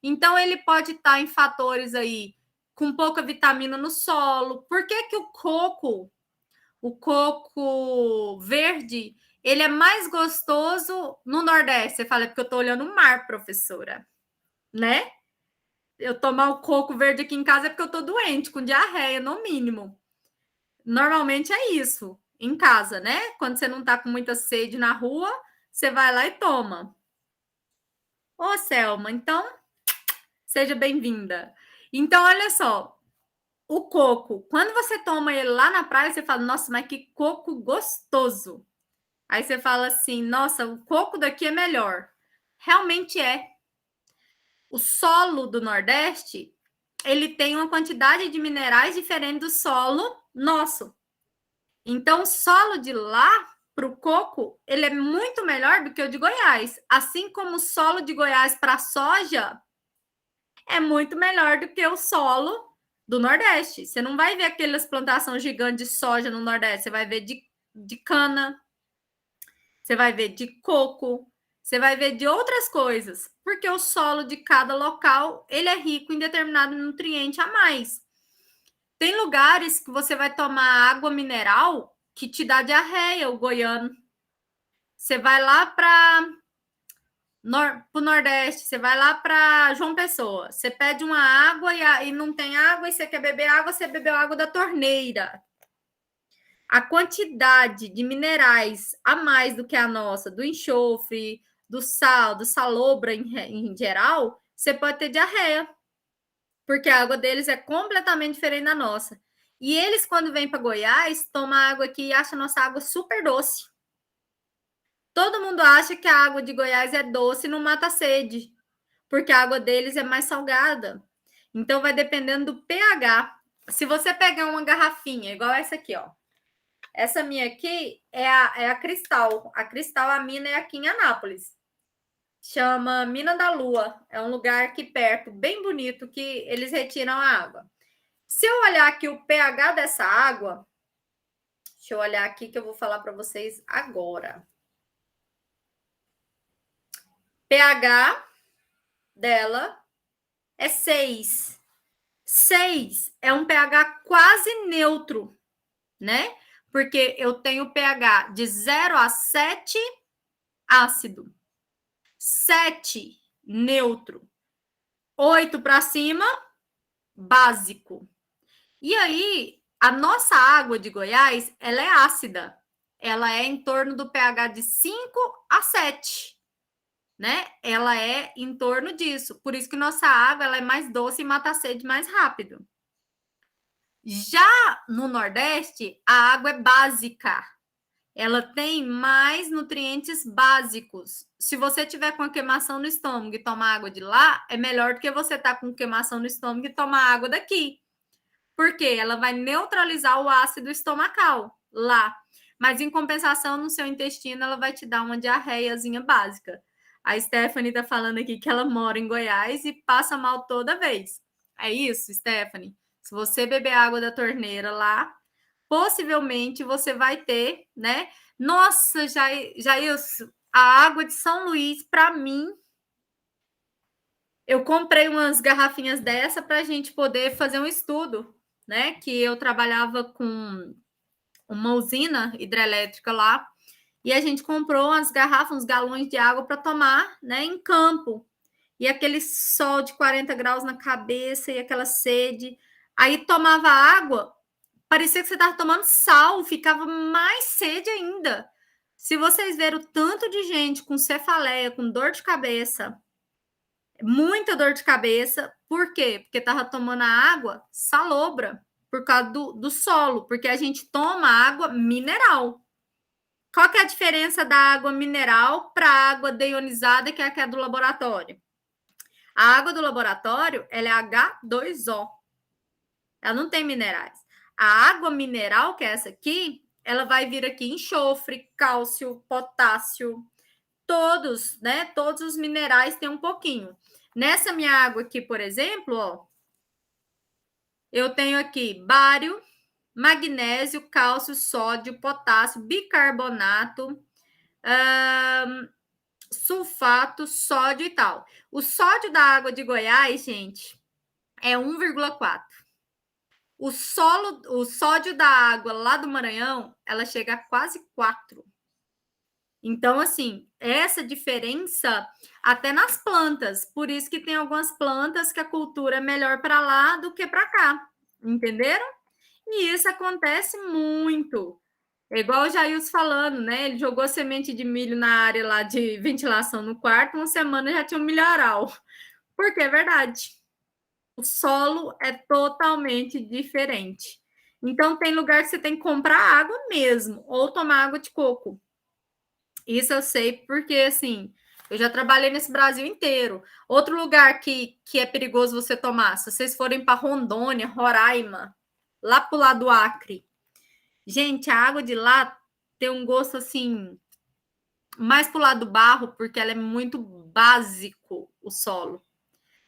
Então, ele pode estar em fatores aí com pouca vitamina no solo. Por que que o coco verde, ele é mais gostoso no Nordeste? Você fala, é porque eu estou olhando o mar, professora, né? Eu tomar o coco verde aqui em casa é porque eu estou doente, com diarreia, no mínimo. Normalmente é isso, em casa, né? Quando você não está com muita sede na rua, você vai lá e toma. Ô, Selma, então, seja bem-vinda. Então, olha só, o coco, quando você toma ele lá na praia, você fala, nossa, mas que coco gostoso. Aí você fala assim, nossa, o coco daqui é melhor. Realmente é. O solo do Nordeste, ele tem uma quantidade de minerais diferente do solo nosso. Então, o solo de lá para o coco, ele é muito melhor do que o de Goiás. Assim como o solo de Goiás para a soja é muito melhor do que o solo do Nordeste. Você não vai ver aquelas plantações gigantes de soja no Nordeste, você vai ver de cana, você vai ver de coco, você vai ver de outras coisas, porque o solo de cada local, ele é rico em determinado nutriente a mais. Tem lugares que você vai tomar água mineral que te dá diarreia, o goiano. Você vai lá para o Nordeste, você vai lá para João Pessoa, você pede uma água e não tem água, e você quer beber água, você bebeu água da torneira. A quantidade de minerais a mais do que a nossa, do enxofre, do sal, do salobra em geral, você pode ter diarreia, porque a água deles é completamente diferente da nossa. E eles, quando vêm para Goiás, tomam água aqui e acham a nossa água super doce. Todo mundo acha que a água de Goiás é doce e não mata a sede, porque a água deles é mais salgada. Então, vai dependendo do pH. Se você pegar uma garrafinha, igual essa aqui, ó. Essa minha aqui é a Cristal. A Cristal, a mina é aqui em Anápolis. Chama Mina da Lua. É um lugar aqui perto, bem bonito, que eles retiram a água. Se eu olhar aqui o pH dessa água, deixa eu olhar aqui que eu vou falar para vocês agora. pH dela é 6. 6 é um pH quase neutro, né? Porque eu tenho pH de 0 a 7 ácido, 7 neutro, 8 para cima básico. E aí, a nossa água de Goiás, ela é ácida. Ela é em torno do pH de 5 a 7. Né? Ela é em torno disso. Por isso que nossa água ela é mais doce e mata a sede mais rápido. Já no Nordeste, a água é básica. Ela tem mais nutrientes básicos. Se você tiver com a queimação no estômago e tomar água de lá, é melhor do que você estar com queimação no estômago e tomar água daqui. Por quê? Ela vai neutralizar o ácido estomacal lá. Mas, em compensação, no seu intestino, ela vai te dar uma diarreiazinha básica. A Stephanie está falando aqui que ela mora em Goiás e passa mal toda vez. É isso, Stephanie? Se você beber água da torneira lá, possivelmente você vai ter, né? Nossa, Jailson, a água de São Luís, para mim, eu comprei umas garrafinhas dessa para a gente poder fazer um estudo, né? Que eu trabalhava com uma usina hidrelétrica lá, e a gente comprou umas garrafas, uns galões de água para tomar, né, em campo. E aquele sol de 40 graus na cabeça e aquela sede. Aí tomava água, parecia que você estava tomando sal, ficava mais sede ainda. Se vocês verem o tanto de gente com cefaleia, com dor de cabeça, muita dor de cabeça, por quê? Porque estava tomando a água salobra, por causa do solo, porque a gente toma água mineral. Qual que é a diferença da água mineral para a água deionizada, que é a que é do laboratório? A água do laboratório, ela é H2O. Ela não tem minerais. A água mineral, que é essa aqui, ela vai vir aqui enxofre, cálcio, potássio, todos, né? Todos os minerais têm um pouquinho. Nessa minha água aqui, por exemplo, ó, eu tenho aqui bário, magnésio, cálcio, sódio, potássio, bicarbonato, sulfato, sódio e tal. O sódio da água de Goiás, gente, é 1,4. O sódio da água lá do Maranhão, ela chega a quase 4. Então, assim, essa diferença até nas plantas. Por isso que tem algumas plantas que a cultura é melhor para lá do que para cá. Entenderam? E isso acontece muito. É igual o Jailson falando, né? Ele jogou semente de milho na área lá de ventilação no quarto, uma semana já tinha um milharal. Porque é verdade. O solo é totalmente diferente. Então, tem lugar que você tem que comprar água mesmo, ou tomar água de coco. Isso eu sei porque, assim, eu já trabalhei nesse Brasil inteiro. Outro lugar que é perigoso você tomar, se vocês forem para Rondônia, Roraima, lá pro lado do Acre. Gente, a água de lá tem um gosto, assim, mais pro lado do barro, porque ela é muito básico, o solo.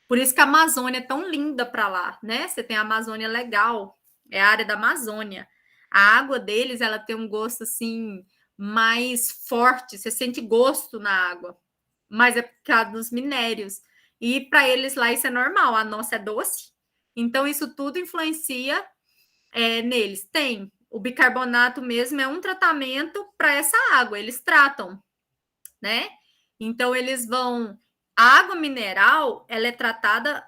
Por isso que a Amazônia é tão linda para lá, né? Você tem a Amazônia legal, é a área da Amazônia. A água deles, ela tem um gosto assim mais forte, você sente gosto na água, mas é por causa dos minérios. E para eles lá isso é normal, a nossa é doce. Então isso tudo influencia neles. Tem o bicarbonato mesmo, é um tratamento para essa água, eles tratam, né? Então eles vão. A água mineral, ela é tratada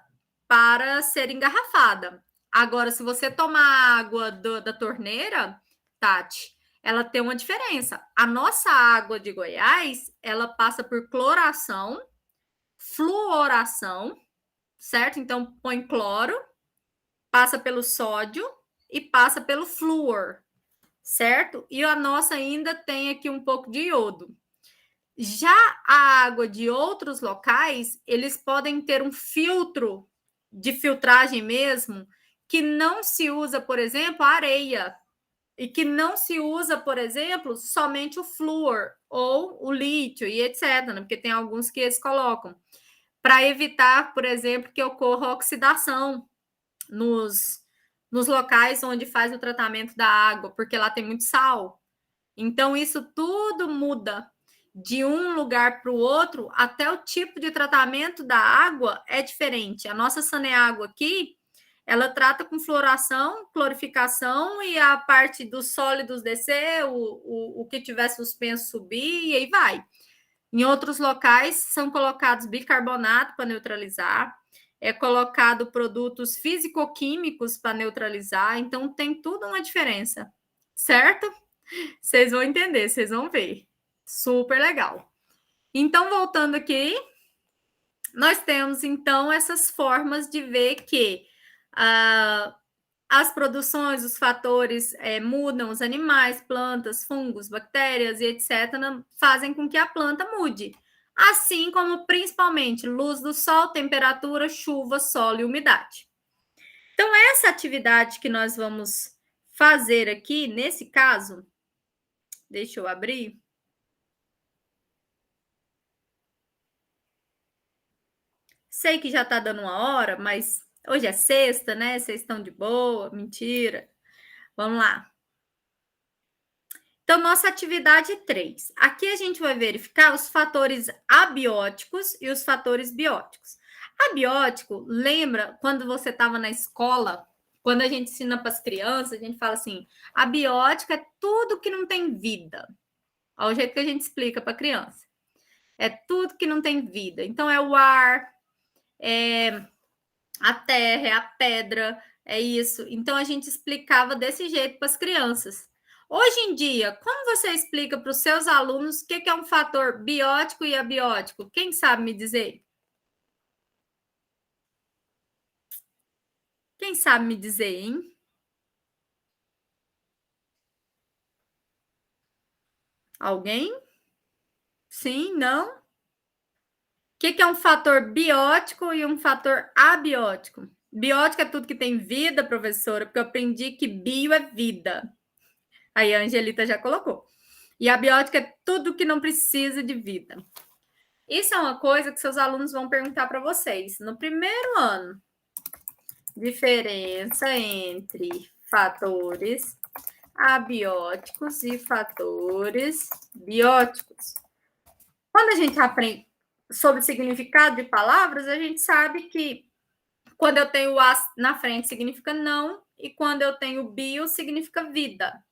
para ser engarrafada. Agora, se você tomar água da torneira, Tati, ela tem uma diferença. A nossa água de Goiás, ela passa por cloração, fluoração, certo? Então, põe cloro, passa pelo sódio e passa pelo flúor, certo? E a nossa ainda tem aqui um pouco de iodo. Já a água de outros locais, eles podem ter um filtro de filtragem mesmo, que não se usa, por exemplo, a areia, e que não se usa, por exemplo, somente o flúor ou o lítio e etc., né? Porque tem alguns que eles colocam, para evitar, por exemplo, que ocorra oxidação nos locais onde faz o tratamento da água, porque lá tem muito sal. Então, isso tudo muda de um lugar para o outro, até o tipo de tratamento da água é diferente. A nossa Saneágua aqui, ela trata com fluoração, clorificação e a parte dos sólidos descer, o que tiver suspenso subir e aí vai. Em outros locais, são colocados bicarbonato para neutralizar, é colocado produtos físico-químicos para neutralizar, então tem tudo uma diferença, certo? Vocês vão entender, vocês vão ver. Super legal. Então, voltando aqui, nós temos, então, essas formas de ver que as produções, os fatores mudam, os animais, plantas, fungos, bactérias e etc., fazem com que a planta mude. Assim como, principalmente, luz do sol, temperatura, chuva, solo e umidade. Então, essa atividade que nós vamos fazer aqui, nesse caso, deixa eu abrir. Sei que já está dando uma hora, mas hoje é sexta, né? Vocês estão de boa? Mentira. Vamos lá. Então, nossa atividade 3. Aqui a gente vai verificar os fatores abióticos e os fatores bióticos. Abiótico, lembra quando você estava na escola, quando a gente ensina para as crianças, a gente fala assim, abiótico é tudo que não tem vida. Olha o jeito que a gente explica para a criança. É tudo que não tem vida. Então, é o ar, é a terra, é a pedra, é isso. Então, a gente explicava desse jeito para as crianças. Hoje em dia, como você explica para os seus alunos o que é um fator biótico e abiótico? Quem sabe me dizer? Quem sabe me dizer, hein? Alguém? Sim? Não? O que é um fator biótico e um fator abiótico? Biótico é tudo que tem vida, professora, porque eu aprendi que bio é vida. Aí a Angelita já colocou. E abiótico é tudo que não precisa de vida. Isso é uma coisa que seus alunos vão perguntar para vocês no primeiro ano. Diferença entre fatores abióticos e fatores bióticos. Quando a gente aprende sobre o significado de palavras, a gente sabe que quando eu tenho o A na frente significa não, e quando eu tenho bio significa vida.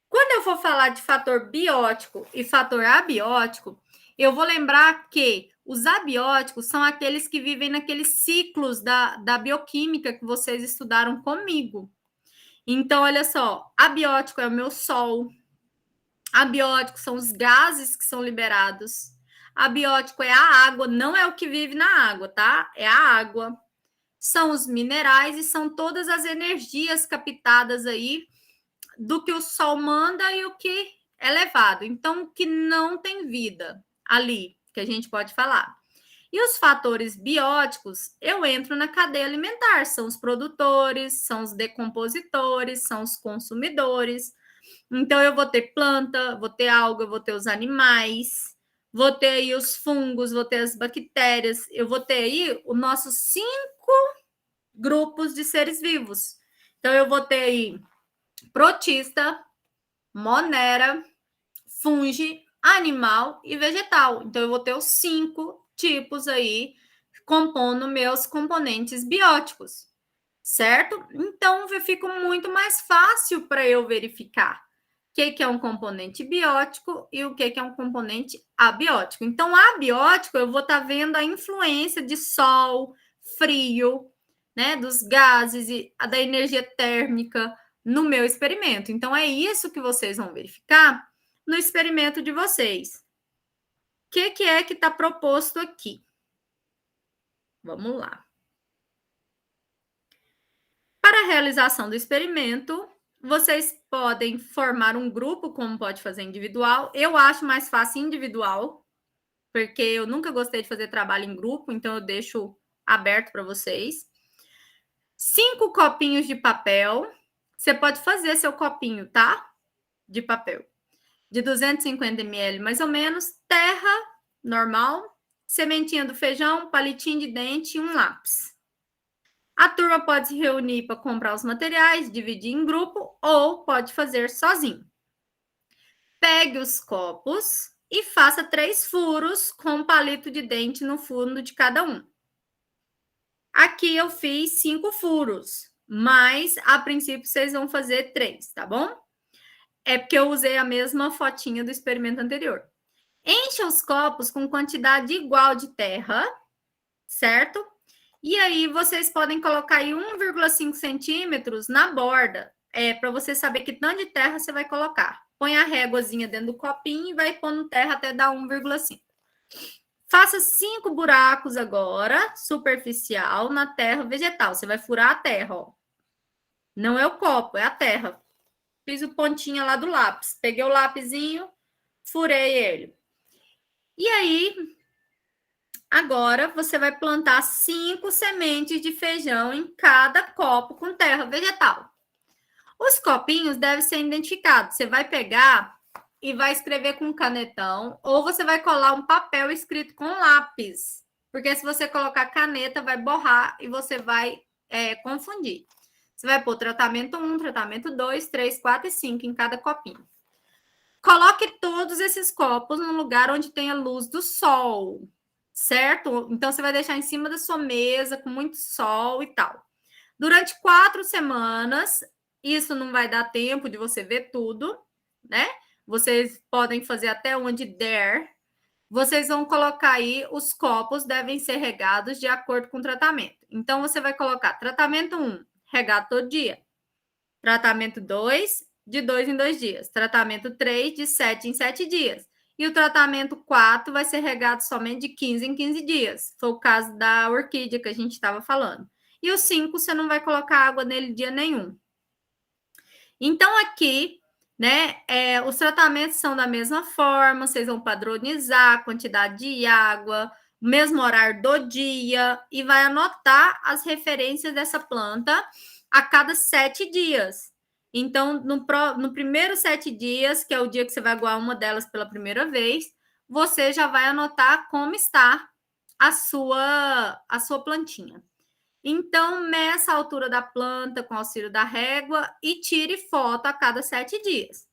Quando eu for falar de fator biótico e fator abiótico, eu vou lembrar que os abióticos são aqueles que vivem naqueles ciclos da bioquímica que vocês estudaram comigo. Então, olha só, abiótico é o meu sol, abiótico são os gases que são liberados, abiótico é a água, não é o que vive na água, tá? É a água. São os minerais e são todas as energias captadas aí do que o sol manda e o que é levado. Então, o que não tem vida ali, que a gente pode falar. E os fatores bióticos, eu entro na cadeia alimentar, são os produtores, são os decompositores, são os consumidores. Então, eu vou ter planta, vou ter alga, vou ter os animais, vou ter aí os fungos, vou ter as bactérias, eu vou ter aí os nossos 5 grupos de seres vivos. Então, eu vou ter aí protista, monera, fungi, animal e vegetal. Então, eu vou ter os 5 tipos aí compondo meus componentes bióticos, certo? Então, fica muito mais fácil para eu verificar o que é um componente biótico e o que é um componente abiótico. Então, abiótico, eu vou estar vendo a influência de sol, frio, né, dos gases e da energia térmica no meu experimento. Então, é isso que vocês vão verificar no experimento de vocês. O que é que está proposto aqui? Vamos lá. Para a realização do experimento, vocês podem formar um grupo, como pode fazer individual. Eu acho mais fácil individual, porque eu nunca gostei de fazer trabalho em grupo, então eu deixo aberto para vocês. 5 copinhos de papel. Você pode fazer seu copinho, tá? De papel. De 250 ml, mais ou menos. Terra, normal. Sementinha do feijão, palitinho de dente e um lápis. A turma pode se reunir para comprar os materiais, dividir em grupo ou pode fazer sozinho. Pegue os copos e faça 3 furos com um palito de dente no fundo de cada um. Aqui eu fiz 5 furos, mas a princípio vocês vão fazer 3, tá bom? É porque eu usei a mesma fotinha do experimento anterior. Encha os copos com quantidade igual de terra, certo? E aí vocês podem colocar aí 1,5 centímetros na borda, para você saber que tanto de terra você vai colocar. Põe a réguazinha dentro do copinho e vai pondo terra até dar 1,5. Faça 5 buracos agora, superficial, na terra vegetal. Você vai furar a terra, ó. Não é o copo, é a terra. Fiz o pontinho lá do lápis. Peguei o lapisinho, furei ele. E aí, agora você vai plantar 5 sementes de feijão em cada copo com terra vegetal. Os copinhos devem ser identificados. Você vai pegar e vai escrever com canetão, ou você vai colar um papel escrito com lápis, porque se você colocar caneta, vai borrar e você vai confundir. Você vai pôr tratamento 1, tratamento 2, 3, 4 e 5 em cada copinho. Coloque todos esses copos no lugar onde tem a luz do sol, certo? Então, você vai deixar em cima da sua mesa, com muito sol e tal. Durante 4 semanas, isso não vai dar tempo de você ver tudo, né? Vocês podem fazer até onde der. Vocês vão colocar aí, os copos devem ser regados de acordo com o tratamento. Então, você vai colocar tratamento 1, regar todo dia. Tratamento 2, de 2 em 2 dias. Tratamento 3, de 7 em 7 dias. E o tratamento 4 vai ser regado somente de 15 em 15 dias. Foi o caso da orquídea que a gente estava falando. E o 5, você não vai colocar água nele dia nenhum. Então, aqui, né, os tratamentos são da mesma forma, vocês vão padronizar a quantidade de água, o mesmo horário do dia, e vai anotar as referências dessa planta a cada 7 dias. Então, no primeiro 7 dias, que é o dia que você vai aguar uma delas pela primeira vez, você já vai anotar como está a sua plantinha. Então, meça a altura da planta com auxílio da régua e tire foto a cada 7 dias.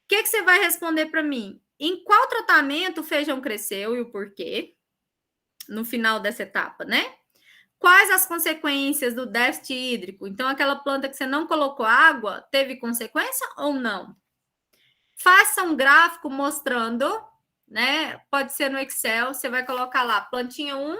O que você vai responder para mim? Em qual tratamento o feijão cresceu e o porquê? No final dessa etapa, né? Quais as consequências do déficit hídrico? Então, aquela planta que você não colocou água, teve consequência ou não? Faça um gráfico mostrando, né? Pode ser no Excel, você vai colocar lá, plantinha 1,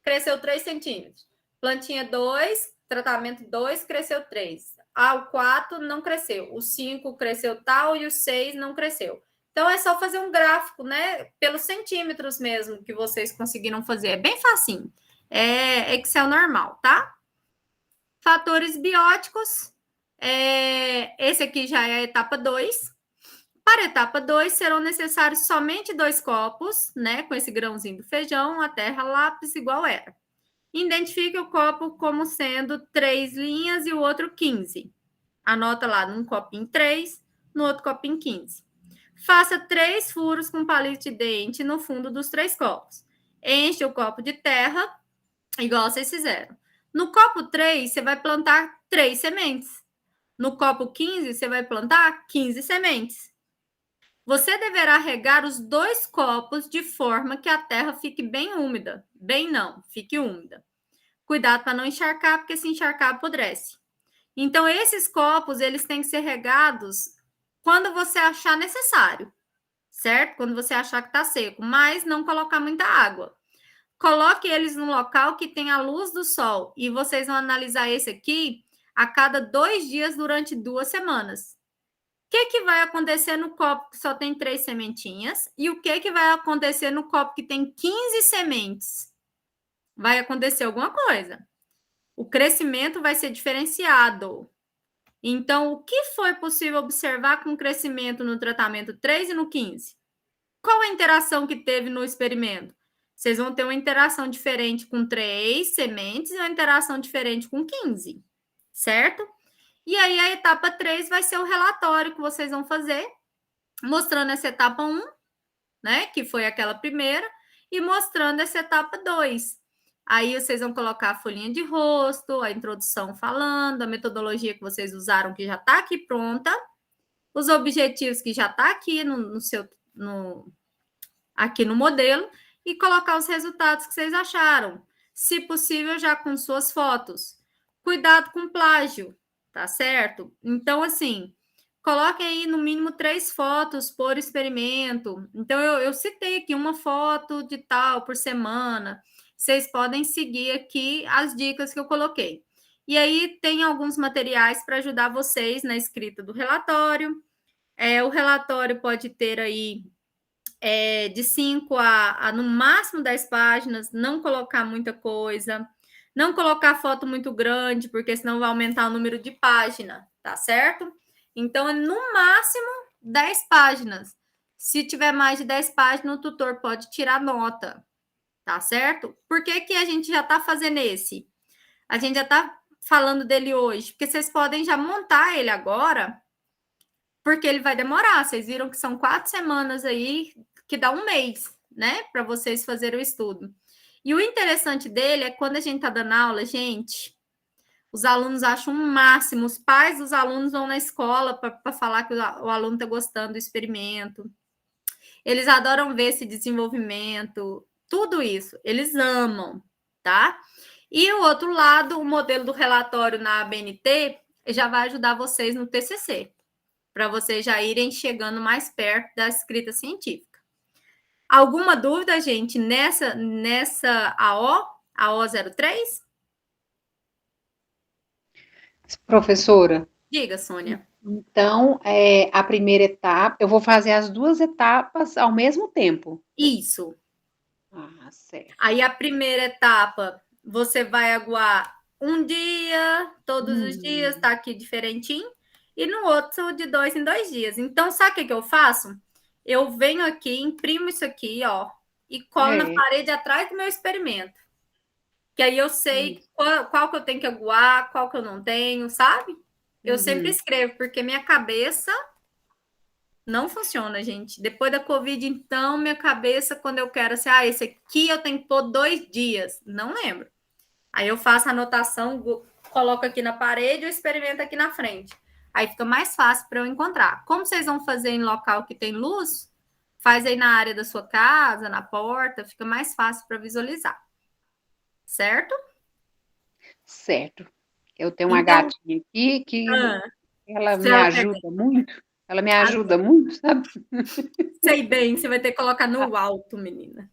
cresceu 3 centímetros. Plantinha 2, tratamento 2, cresceu 3. O 4 não cresceu. O 5 cresceu tal e o 6 não cresceu. Então, é só fazer um gráfico, né? Pelos centímetros mesmo que vocês conseguiram fazer. É bem facinho. É Excel normal, tá? Fatores bióticos. Esse aqui já é a etapa 2. Para a etapa 2, serão necessários somente 2 copos, né? Com esse grãozinho do feijão, a terra, lápis, igual era. Identifique o copo como sendo 3 linhas e o outro 15. Anota lá, num copinho 3, no outro copinho 15. Faça 3 furos com palito de dente no fundo dos 3 copos. Enche o copo de terra, igual vocês fizeram. No copo 3, você vai plantar 3 sementes. No copo 15, você vai plantar 15 sementes. Você deverá regar os 2 copos de forma que a terra fique bem úmida. Bem não, fique úmida. Cuidado para não encharcar, porque se encharcar, apodrece. Então, esses copos, eles têm que ser regados quando você achar necessário, certo? Quando você achar que está seco, mas não colocar muita água. Coloque eles no local que tem a luz do sol e vocês vão analisar esse aqui a cada 2 dias durante 2 semanas. O que vai acontecer no copo que só tem 3 sementinhas e o que vai acontecer no copo que tem 15 sementes? Vai acontecer alguma coisa. O crescimento vai ser diferenciado. Então, o que foi possível observar com o crescimento no tratamento 3 e no 15? Qual a interação que teve no experimento? Vocês vão ter uma interação diferente com 3 sementes e uma interação diferente com 15, certo? E aí, a etapa 3 vai ser o relatório que vocês vão fazer, mostrando essa etapa 1, né, que foi aquela primeira, e mostrando essa etapa 2. Aí vocês vão colocar a folhinha de rosto, a introdução falando, a metodologia que vocês usaram, que já está aqui pronta, os objetivos que já está aqui aqui no modelo, e colocar os resultados que vocês acharam. Se possível, já com suas fotos. Cuidado com plágio, tá certo? Então, assim, coloquem aí no mínimo 3 fotos por experimento. Então, eu citei aqui uma foto de tal por semana. Vocês podem seguir aqui as dicas que eu coloquei. E aí, tem alguns materiais para ajudar vocês na escrita do relatório. O relatório pode ter aí de 5 a no máximo 10 páginas, não colocar muita coisa, não colocar foto muito grande, porque senão vai aumentar o número de página, tá certo? Então, no máximo 10 páginas. Se tiver mais de 10 páginas, o tutor pode tirar nota, tá certo? Por que a gente já está fazendo esse? A gente já está falando dele hoje, porque vocês podem já montar ele agora, porque ele vai demorar. Vocês viram que são 4 semanas aí, que dá 1 mês, né? Para vocês fazerem o estudo. E o interessante dele é quando a gente está dando aula, gente, os alunos acham o máximo, os pais dos alunos vão na escola para falar que o aluno está gostando do experimento. Eles adoram ver esse desenvolvimento, tudo isso, eles amam, tá? E o outro lado, o modelo do relatório na ABNT já vai ajudar vocês no TCC, para vocês já irem chegando mais perto da escrita científica. Alguma dúvida, gente, nessa AO03? Professora, Diga, Sônia. então, a primeira etapa, eu vou fazer as 2 etapas ao mesmo tempo. Isso. Ah, certo. Aí a primeira etapa, você vai aguar 1 dia, todos os dias, tá aqui diferentinho, e no outro de 2 em 2 dias. Então, sabe o que eu faço? Eu venho aqui, imprimo isso aqui, ó, e colo na parede atrás do meu experimento. Que aí eu sei qual que eu tenho que aguar, qual que eu não tenho, sabe? Eu sempre escrevo, porque minha cabeça não funciona, gente. Depois da Covid, então, minha cabeça, quando eu quero assim, esse aqui eu tenho que pôr 2 dias. Não lembro. Aí eu faço a anotação, coloco aqui na parede, eu experimento aqui na frente. Aí fica mais fácil para eu encontrar. Como vocês vão fazer em local que tem luz, faz aí na área da sua casa, na porta, fica mais fácil para visualizar. Certo? Certo. Eu tenho uma Então, gatinha aqui que ela se me ela ajuda muito. Ela me ajuda muito, sabe? sei bem, você vai ter que colocar no alto, menina.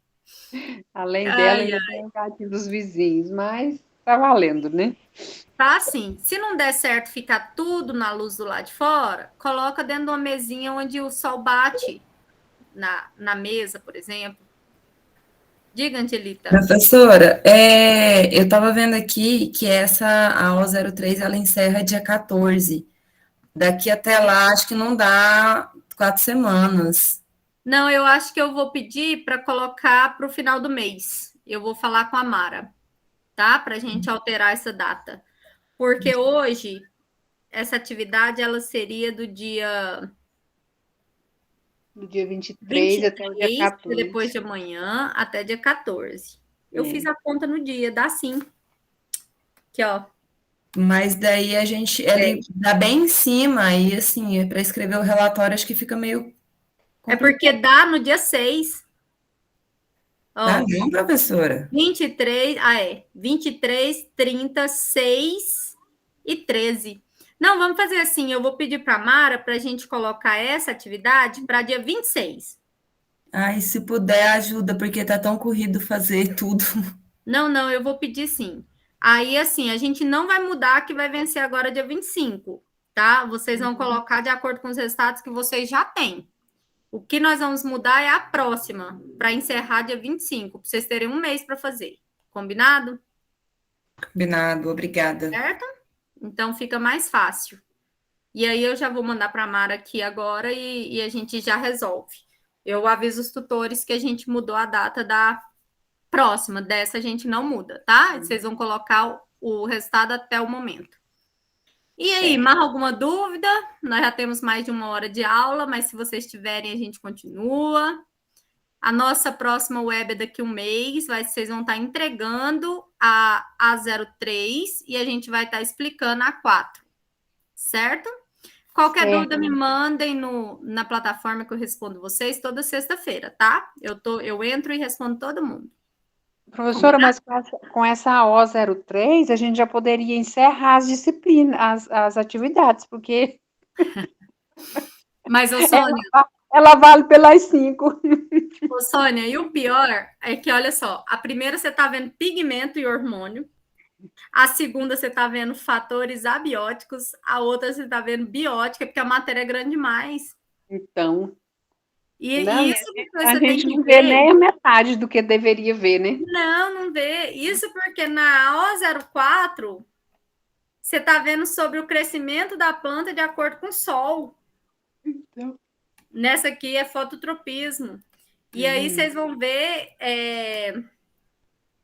Além dela, Ai, ainda tem o gatinho dos vizinhos, mas tá valendo, né? tá assim, se não der certo ficar tudo na luz do lado de fora, coloca dentro de uma mesinha onde o sol bate na mesa, por exemplo. Diga, Angelita. Professora, eu estava vendo aqui que essa AO03 ela encerra dia 14. Daqui até lá, acho que não dá 4 semanas. Não, eu acho que eu vou pedir para colocar para o final do mês. Eu vou falar com a Mara, tá? Para a gente alterar essa data. Porque hoje, essa atividade, ela seria do dia Do dia 23 até o dia 23, 14. depois de amanhã, até dia 14. Eu fiz a conta no dia, dá sim. Aqui, ó. Mas daí ele dá bem em cima, e assim, para escrever o relatório, acho que fica meio É complicado. porque dá no dia 6. Tá Ó, bom, professora? 23, 23, 30, 6 e 13. Não, vamos fazer assim, eu vou pedir para a Mara para a gente colocar essa atividade para dia 26. Ai, se puder, ajuda, porque tá tão corrido fazer tudo. Não, eu vou pedir sim. Aí, assim, a gente não vai mudar que vai vencer agora dia 25, tá? Vocês vão colocar de acordo com os resultados que vocês já têm. O que nós vamos mudar é a próxima, para encerrar dia 25, para vocês terem um mês para fazer. Combinado? Combinado, obrigada. Certo? Então fica mais fácil. E aí eu já vou mandar para a Mara aqui agora e a gente já resolve. Eu aviso os tutores que a gente mudou a data da próxima, dessa a gente não muda, tá? Vocês vão colocar o resultado até o momento. E aí, Certo. mais alguma dúvida? Nós já temos mais de 1 hora de aula, mas se vocês tiverem, a gente continua. A nossa próxima web é daqui a um mês, vocês vão estar entregando a A03 e a gente vai estar explicando a 4, certo? Qualquer Certo. dúvida, me mandem na plataforma que eu respondo vocês toda sexta-feira, tá? Eu entro e respondo todo mundo. Professora, mas com essa AO03, a gente já poderia encerrar as disciplinas, as atividades, porque Mas, ô Sônia, ela vale pelas 5. Ô, Sônia, e o pior é que, olha só, a primeira você está vendo pigmento e hormônio, a segunda você está vendo fatores abióticos, a outra você está vendo biótica, porque a matéria é grande demais. Então, E não, isso porque a você tem gente que não vê ver. nem a metade do que deveria ver, né? Não vê. Isso porque na O04 você está vendo sobre o crescimento da planta de acordo com o sol. Então. Nessa aqui é fototropismo. E aí vocês vão ver.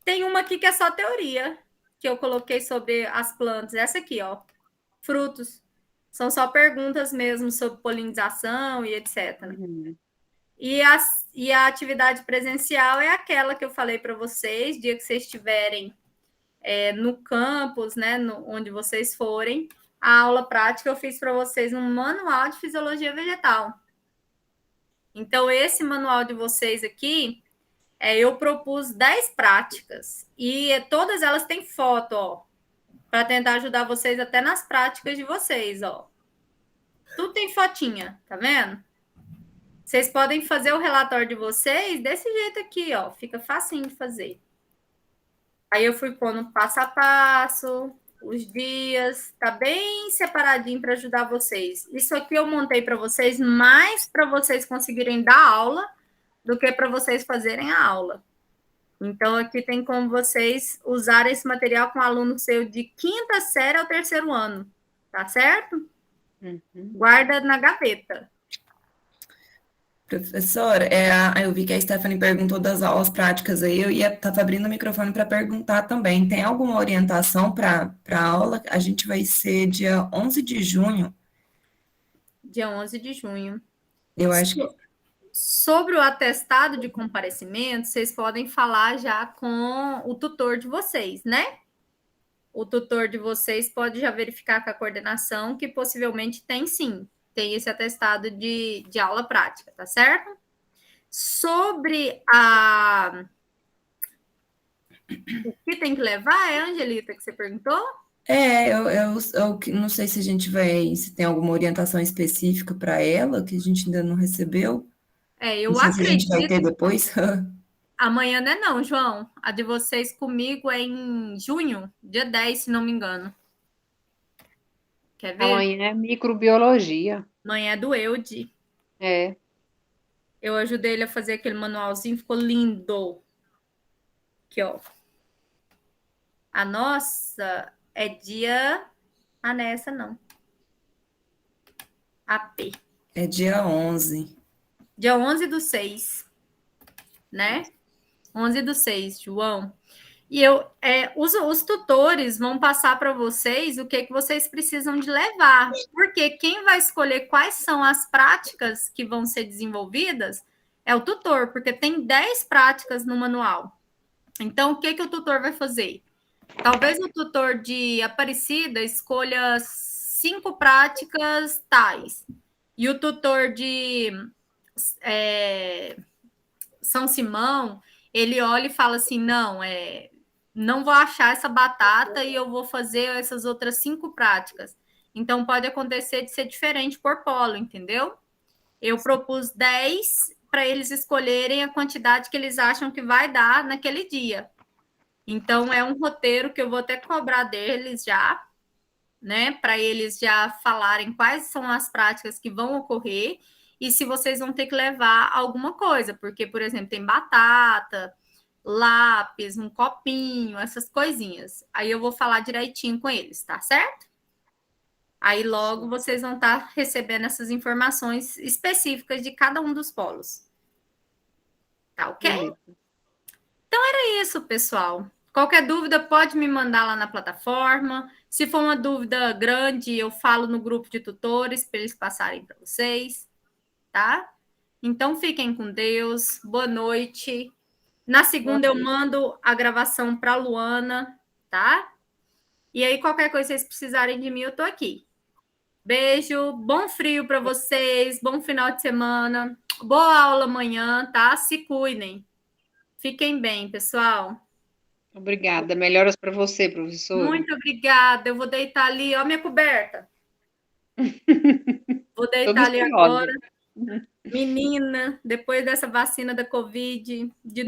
Tem uma aqui que é só teoria, que eu coloquei sobre as plantas. Essa aqui, ó. Frutos. São só perguntas mesmo sobre polinização e etc. E a atividade presencial é aquela que eu falei para vocês, dia que vocês estiverem no campus, né, onde vocês forem. A aula prática eu fiz para vocês um manual de fisiologia vegetal. Então, esse manual de vocês aqui, eu propus 10 práticas. E todas elas têm foto, ó, para tentar ajudar vocês até nas práticas de vocês, ó. Tudo tem fotinha, tá vendo? Vocês podem fazer o relatório de vocês desse jeito aqui, ó. Fica facinho de fazer. Aí eu fui pondo passo a passo, os dias, tá bem separadinho para ajudar vocês. Isso aqui eu montei para vocês mais para vocês conseguirem dar aula do que para vocês fazerem a aula. Então, aqui tem como vocês usarem esse material com um aluno seu de 5ª série ao 3º ano, tá certo? Guarda na gaveta. Professora, eu vi que a Stephanie perguntou das aulas práticas aí, eu estava abrindo o microfone para perguntar também. Tem alguma orientação para a aula? A gente vai ser dia 11 de junho. Dia 11 de junho. Eu acho que... Sobre o atestado de comparecimento, vocês podem falar já com o tutor de vocês, né? o tutor de vocês pode já verificar com a coordenação que possivelmente tem sim, tem esse atestado de aula prática, tá certo? Sobre o que tem que levar, Angelita, que você perguntou? Eu não sei se a gente se tem alguma orientação específica para ela, que a gente ainda não recebeu. Eu Não sei se a gente vai acredito. ter depois. Amanhã não é não, João. A de vocês comigo é em junho, dia 10, se não me engano. Quer ver? Amanhã é microbiologia. Amanhã é do Eude. É. Eu ajudei ele a fazer aquele manualzinho, ficou lindo. Aqui, ó. A nossa é dia... Ah, não é essa não. AP. É dia 11. Dia 11/6, né? 11/6, João. E os tutores vão passar para vocês o que vocês precisam de levar, porque quem vai escolher quais são as práticas que vão ser desenvolvidas é o tutor, porque tem 10 práticas no manual. Então, o que o tutor vai fazer? Talvez o tutor de Aparecida escolha 5 práticas tais, e o tutor de São Simão, ele olha e fala assim, não vou achar essa batata e eu vou fazer essas outras 5 práticas. Então, pode acontecer de ser diferente por polo, entendeu? Eu propus 10 para eles escolherem a quantidade que eles acham que vai dar naquele dia. Então, é um roteiro que eu vou até cobrar deles já, né? Para eles já falarem quais são as práticas que vão ocorrer e se vocês vão ter que levar alguma coisa, porque, por exemplo, tem batata, lápis, um copinho, essas coisinhas. Aí eu vou falar direitinho com eles, tá certo? Aí logo vocês vão estar recebendo essas informações específicas de cada um dos polos. Tá ok? Beleza. Então era isso, pessoal. Qualquer dúvida pode me mandar lá na plataforma. Se for uma dúvida grande, eu falo no grupo de tutores para eles passarem para vocês, tá? Então fiquem com Deus. Boa noite. Na segunda eu mando a gravação para a Luana, tá? E aí, qualquer coisa que vocês precisarem de mim, eu tô aqui. Beijo, bom frio para vocês, bom final de semana. Boa aula amanhã, tá? Se cuidem. Fiquem bem, pessoal. Obrigada. Melhoras para você, professora. Muito obrigada. Eu vou deitar ali, ó, minha coberta. Vou deitar ali agora. Menina, depois dessa vacina da Covid, de